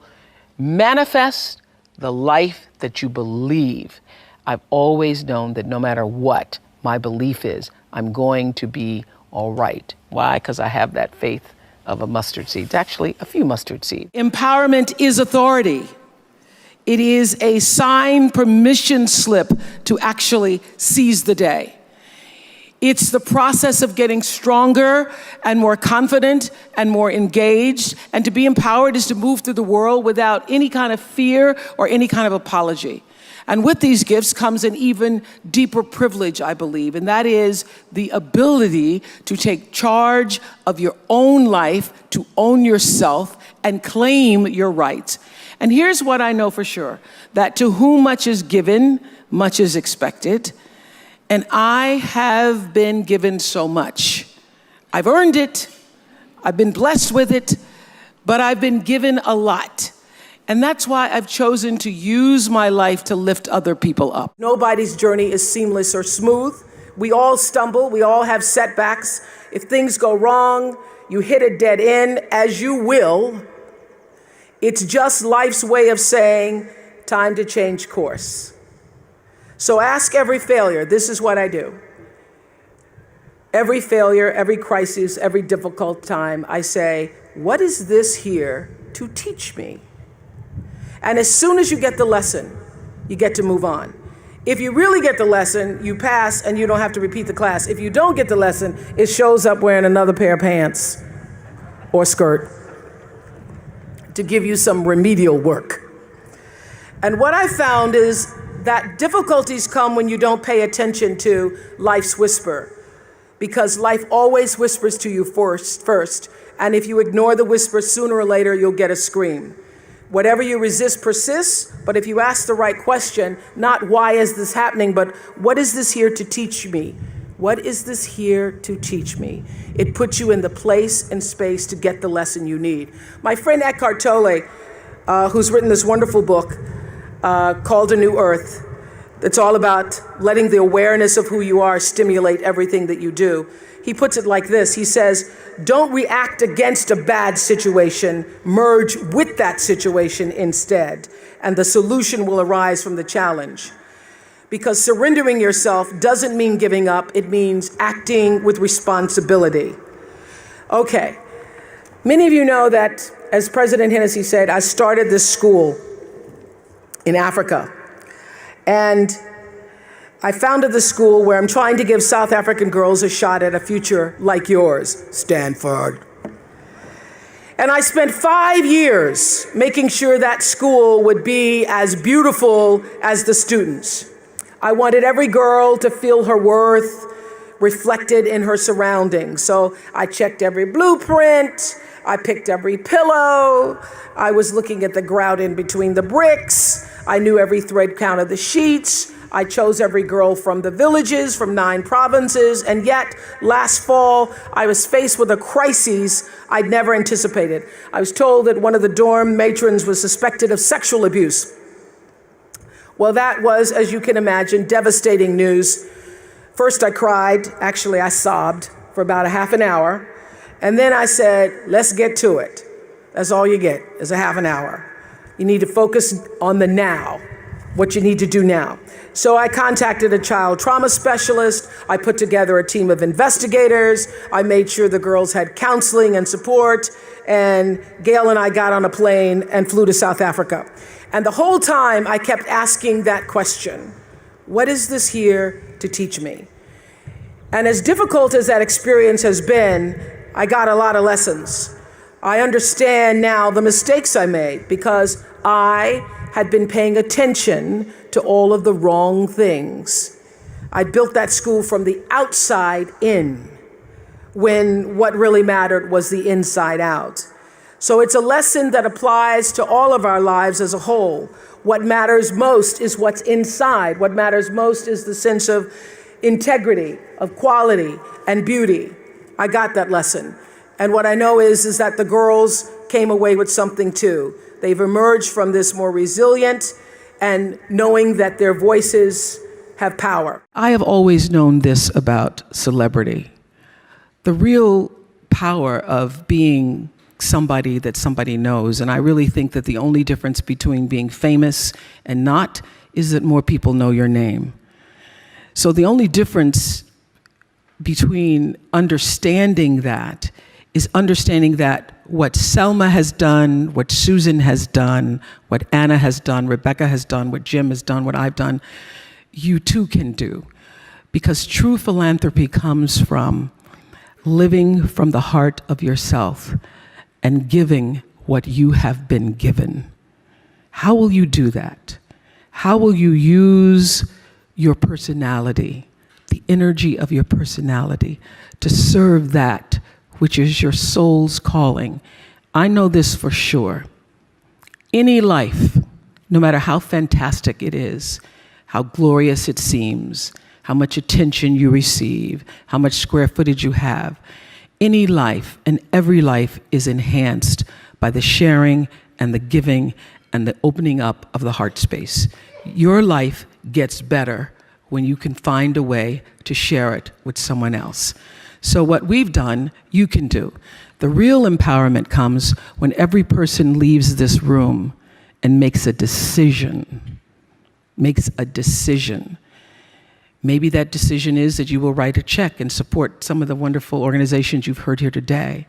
manifest the life that you believe. I've always known that no matter what my belief is, I'm going to be all right. Why? Because I have that faith of a mustard seed. It's actually a few mustard seeds. Empowerment is authority. It is a signed permission slip to actually seize the day. It's the process of getting stronger and more confident and more engaged. And to be empowered is to move through the world without any kind of fear or any kind of apology. And with these gifts comes an even deeper privilege, I believe, and that is the ability to take charge of your own life, to own yourself, and claim your rights. And here's what I know for sure, that to whom much is given, much is expected. And I have been given so much. I've earned it, I've been blessed with it, but I've been given a lot. And that's why I've chosen to use my life to lift other people up. Nobody's journey is seamless or smooth. We all stumble, we all have setbacks. If things go wrong, you hit a dead end, as you will. It's just life's way of saying, time to change course. So ask every failure. This is what I do. Every failure, every crisis, every difficult time, I say, what is this here to teach me? And as soon as you get the lesson, you get to move on. If you really get the lesson, you pass and you don't have to repeat the class. If you don't get the lesson, it shows up wearing another pair of pants or skirt to give you some remedial work. And what I found is that difficulties come when you don't pay attention to life's whisper, because life always whispers to you first. And if you ignore the whisper, sooner or later, you'll get a scream. Whatever you resist persists, but if you ask the right question, not why is this happening, but what is this here to teach me? What is this here to teach me? It puts you in the place and space to get the lesson you need. My friend Eckhart Tolle, who's written this wonderful book called A New Earth, it's all about letting the awareness of who you are stimulate everything that you do. He puts it like this. He says, don't react against a bad situation, merge with that situation instead, and the solution will arise from the challenge. Because surrendering yourself doesn't mean giving up, it means acting with responsibility. Okay, many of you know that, as President Hennessy said, I started this school in Africa. And I founded the school where I'm trying to give South African girls a shot at a future like yours, Stanford. And I spent 5 years making sure that school would be as beautiful as the students. I wanted every girl to feel her worth reflected in her surroundings. So I checked every blueprint, I picked every pillow, I was looking at the grout in between the bricks, I knew every thread count of the sheets, I chose every girl from the villages, from 9 provinces, and yet last fall I was faced with a crisis I'd never anticipated. I was told that one of the dorm matrons was suspected of sexual abuse. Well, that was, as you can imagine, devastating news. First I cried, actually I sobbed for about a half an hour, and then I said, let's get to it. That's all you get, is a half an hour. You need to focus on the now, what you need to do now. So I contacted a child trauma specialist, I put together a team of investigators, I made sure the girls had counseling and support, and Gail and I got on a plane and flew to South Africa. And the whole time I kept asking that question, what is this here to teach me? And as difficult as that experience has been, I got a lot of lessons. I understand now the mistakes I made because I had been paying attention to all of the wrong things. I built that school from the outside in, when what really mattered was the inside out. So it's a lesson that applies to all of our lives as a whole. What matters most is what's inside. What matters most is the sense of integrity, of quality, and beauty. I got that lesson. And what I know is that the girls came away with something too. They've emerged from this more resilient and knowing that their voices have power. I have always known this about celebrity. The real power of being somebody that somebody knows, and I really think that the only difference between being famous and not is that more people know your name. So the only difference between understanding that is understanding that what Selma has done, what Susan has done, what Anna has done, Rebecca has done, what Jim has done, what I've done, you too can do. Because true philanthropy comes from living from the heart of yourself and giving what you have been given. How will you do that? How will you use your personality, the energy of your personality, to serve that which is your soul's calling? I know this for sure. Any life, no matter how fantastic it is, how glorious it seems, how much attention you receive, how much square footage you have, any life and every life is enhanced by the sharing and the giving and the opening up of the heart space. Your life gets better when you can find a way to share it with someone else. So what we've done, you can do. The real empowerment comes when every person leaves this room and makes a decision. Maybe that decision is that you will write a check and support some of the wonderful organizations you've heard here today.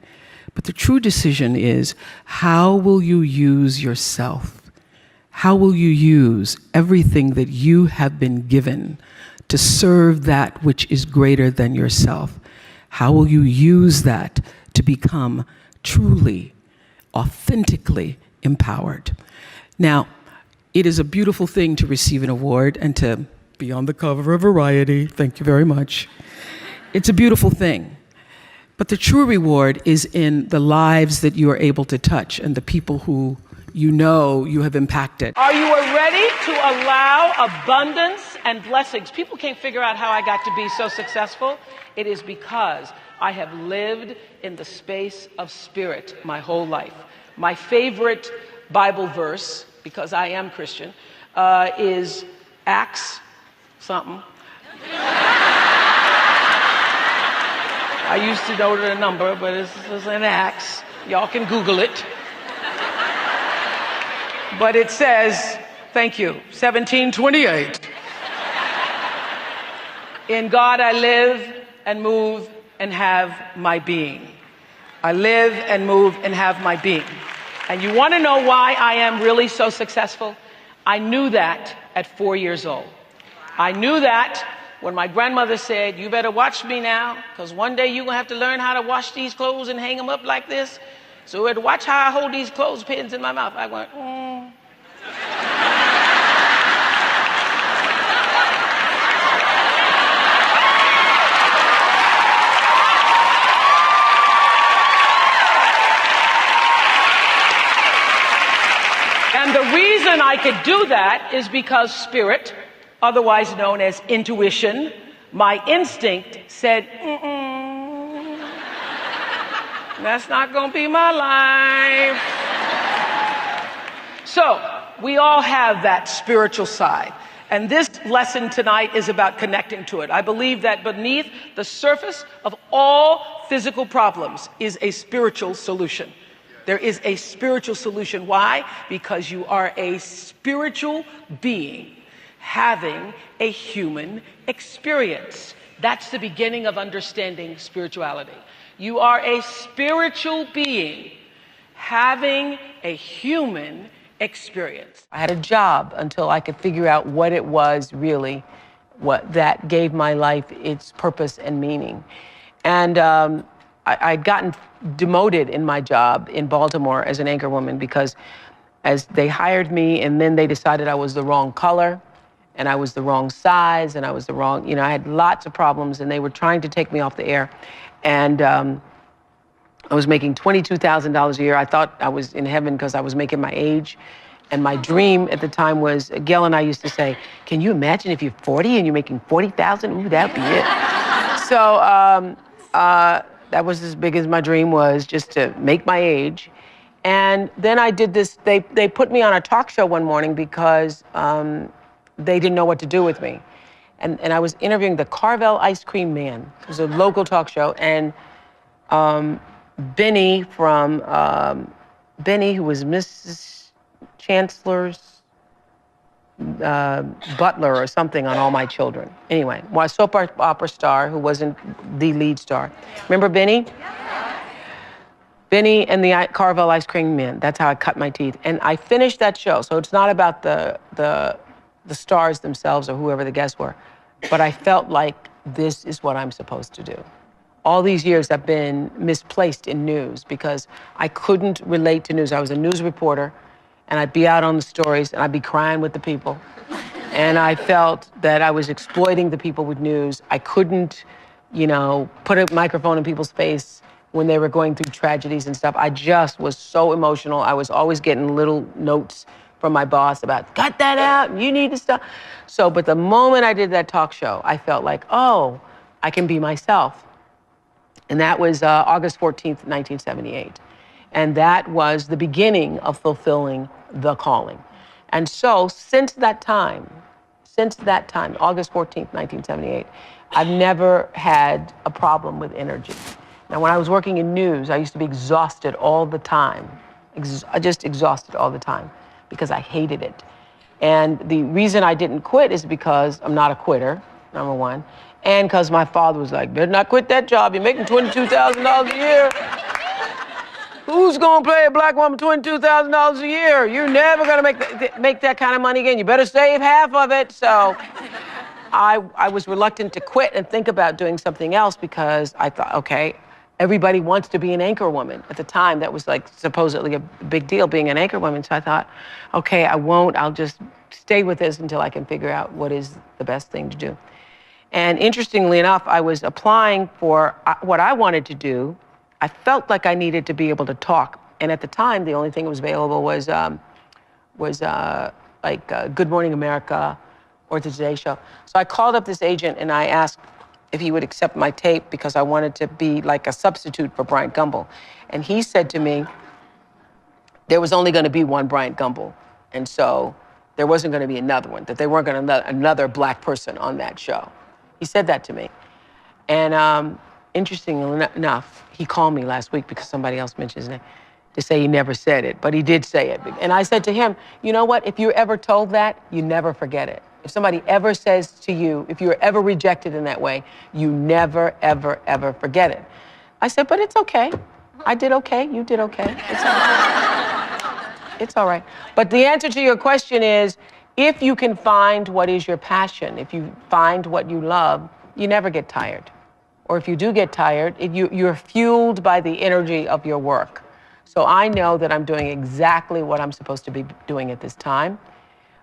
But the true decision is, how will you use yourself? How will you use everything that you have been given to serve that which is greater than yourself? How will you use that to become truly, authentically empowered? Now, it is a beautiful thing to receive an award and to be on the cover of Variety. Thank you very much. It's a beautiful thing. But the true reward is in the lives that you are able to touch and the people who you know you have impacted. Are you ready to allow abundance and blessings? People can't figure out how I got to be so successful. It is because I have lived in the space of spirit my whole life. My favorite Bible verse, because I am Christian, is Acts something. I used to know the number, but it's an Acts. Y'all can Google it. But it says, thank you, 17:28. In God I live and move and have my being. I live and move and have my being. And you want to know why I am really so successful? I knew that at 4 years old. I knew that when my grandmother said, you better watch me now, because one day you're going to have to learn how to wash these clothes and hang them up like this. So we had to watch how I hold these clothespins in my mouth. I went, And the reason I could do that is because spirit, otherwise known as intuition, my instinct said, that's not going to be my life. So we all have that spiritual side. And this lesson tonight is about connecting to it. I believe that beneath the surface of all physical problems is a spiritual solution. There is a spiritual solution. Why? Because you are a spiritual being having a human experience. That's the beginning of understanding spirituality. You are a spiritual being having a human experience. I had a job until I could figure out what it was really, what that gave my life its purpose and meaning. And I'd gotten demoted in my job in Baltimore as an anchor woman because as they hired me and then they decided I was the wrong color and I was the wrong size and I was the wrong, I had lots of problems and they were trying to take me off the air. And I was making $22,000 a year. I thought I was in heaven because I was making my age. And my dream at the time was, Gail and I used to say, can you imagine if you're 40 and you're making 40,000? Ooh, that'd be it. So that was as big as my dream was, just to make my age. And then I did this, they put me on a talk show one morning because they didn't know what to do with me. And I was interviewing the Carvel Ice Cream Man. It was a local talk show. And Benny from, Benny, who was Mrs. Chancellor's butler or something on All My Children. Anyway, well, a soap opera star who wasn't the lead star. Remember Benny? Benny and the Carvel Ice Cream Man. That's how I cut my teeth. And I finished that show. So it's not about the stars themselves or whoever the guests were. But I felt like this is what I'm supposed to do. All these years I've been misplaced in news because I couldn't relate to news. I was a news reporter, and I'd be out on the stories, and I'd be crying with the people. And I felt that I was exploiting the people with news. I couldn't, put a microphone in people's face when they were going through tragedies and stuff. I just was so emotional. I was always getting little notes from my boss about, cut that out, you need to stop. So, but the moment I did that talk show, I felt like, oh, I can be myself. And that was August 14th, 1978. And that was the beginning of fulfilling the calling. And so since that time, August 14th, 1978, I've never had a problem with energy. Now, when I was working in news, I used to be exhausted all the time. Just exhausted all the time because I hated it. And the reason I didn't quit is because I'm not a quitter, number one. And because my father was like, better not quit that job. You're making $22,000 a year. Who's gonna pay a black woman $22,000 a year? You're never gonna make that kind of money again. You better save half of it. So I was reluctant to quit and think about doing something else because I thought, okay, everybody wants to be an anchor woman. At the time, that was like supposedly a big deal, being an anchor woman. So I thought, okay, I'll just stay with this until I can figure out what is the best thing to do. And interestingly enough, I was applying for what I wanted to do. I felt like I needed to be able to talk. And at the time, the only thing that was available was Good Morning America or the Today Show. So I called up this agent and I asked if he would accept my tape because I wanted to be like a substitute for Bryant Gumbel. And he said to me, there was only going to be one Bryant Gumbel. And so there wasn't going to be another one, that they weren't going to another black person on that show. He said that to me. And interestingly enough, he called me last week because somebody else mentioned his name to say he never said it, but he did say it. And I said to him, you know what? If you're ever told that, you never forget it. If somebody ever says to you, if you're ever rejected in that way, you never, ever, ever forget it. I said, but it's okay. I did okay. You did okay. It's all right. It's all right. But the answer to your question is, if you can find what is your passion, if you find what you love, you never get tired. Or if you do get tired, you're fueled by the energy of your work. So I know that I'm doing exactly what I'm supposed to be doing at this time.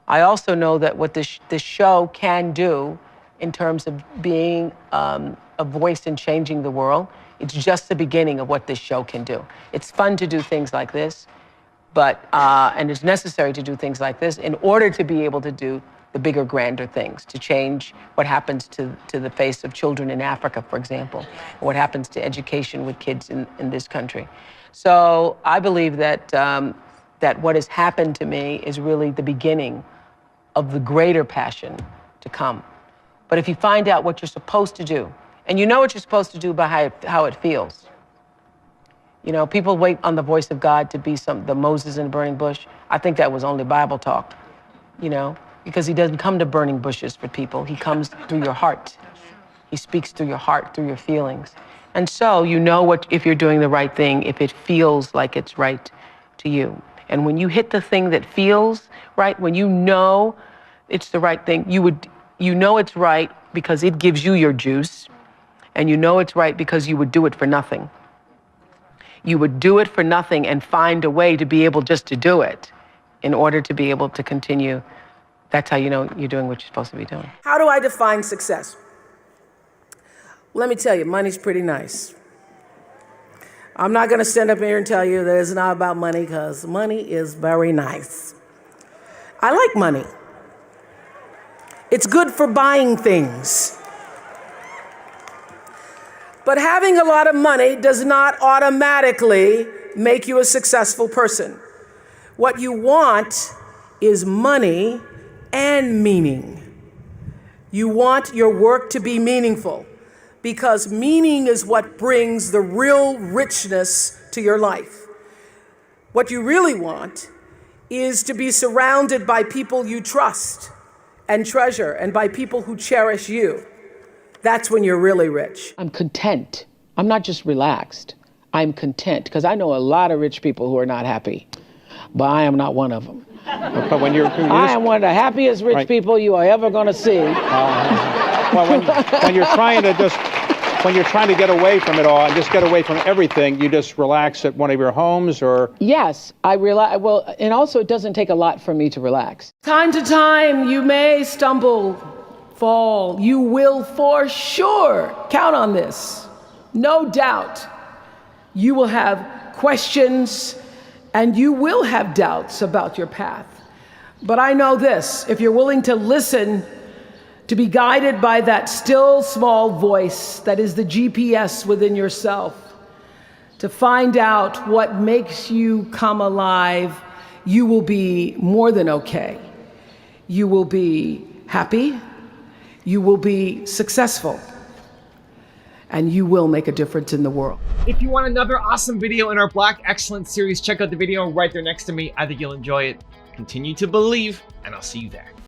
I also know that what this show can do in terms of being a voice in changing the world, it's just the beginning of what this show can do. It's fun to do things like this, but and it's necessary to do things like this in order to be able to do the bigger, grander things, to change what happens to the face of children in Africa, for example, or what happens to education with kids in this country. So I believe that that what has happened to me is really the beginning of the greater passion to come. But if you find out what you're supposed to do, and you know what you're supposed to do by how it feels. You know, people wait on the voice of God to be the Moses in the burning bush. I think that was only Bible talk, you know, because he doesn't come to burning bushes for people. He comes through your heart. He speaks through your heart, through your feelings. And so you know if you're doing the right thing, if it feels like it's right to you. And when you hit the thing that feels right, when you know it's the right thing, you know it's right because it gives you your juice, and you know it's right because you would do it for nothing. You would do it for nothing and find a way to be able just to do it in order to be able to continue. That's how you know you're doing what you're supposed to be doing. How do I define success? Let me tell you, money's pretty nice. I'm not going to stand up here and tell you that it's not about money, because money is very nice. I like money. It's good for buying things. But having a lot of money does not automatically make you a successful person. What you want is money and meaning. You want your work to be meaningful, because meaning is what brings the real richness to your life. What you really want is to be surrounded by people you trust and treasure, and by people who cherish you. That's when you're really rich. I'm content. I'm not just relaxed. I'm content, because I know a lot of rich people who are not happy, but I am not one of them. But when I am one of the happiest rich people you are ever going to see. Well, when you're trying to get away from it all and just get away from everything, you just relax at one of your homes, or? Yes, I relax. Well, and also it doesn't take a lot for me to relax. Time to time, you may stumble, fall. You will for sure count on this. No doubt. You will have questions and you will have doubts about your path. But I know this: if you're willing to listen, to be guided by that still small voice that is the GPS within yourself, to find out what makes you come alive, you will be more than okay. You will be happy, you will be successful, and you will make a difference in the world. If you want another awesome video in our Black Excellence series, check out the video right there next to me. I think you'll enjoy it. Continue to believe, and I'll see you there.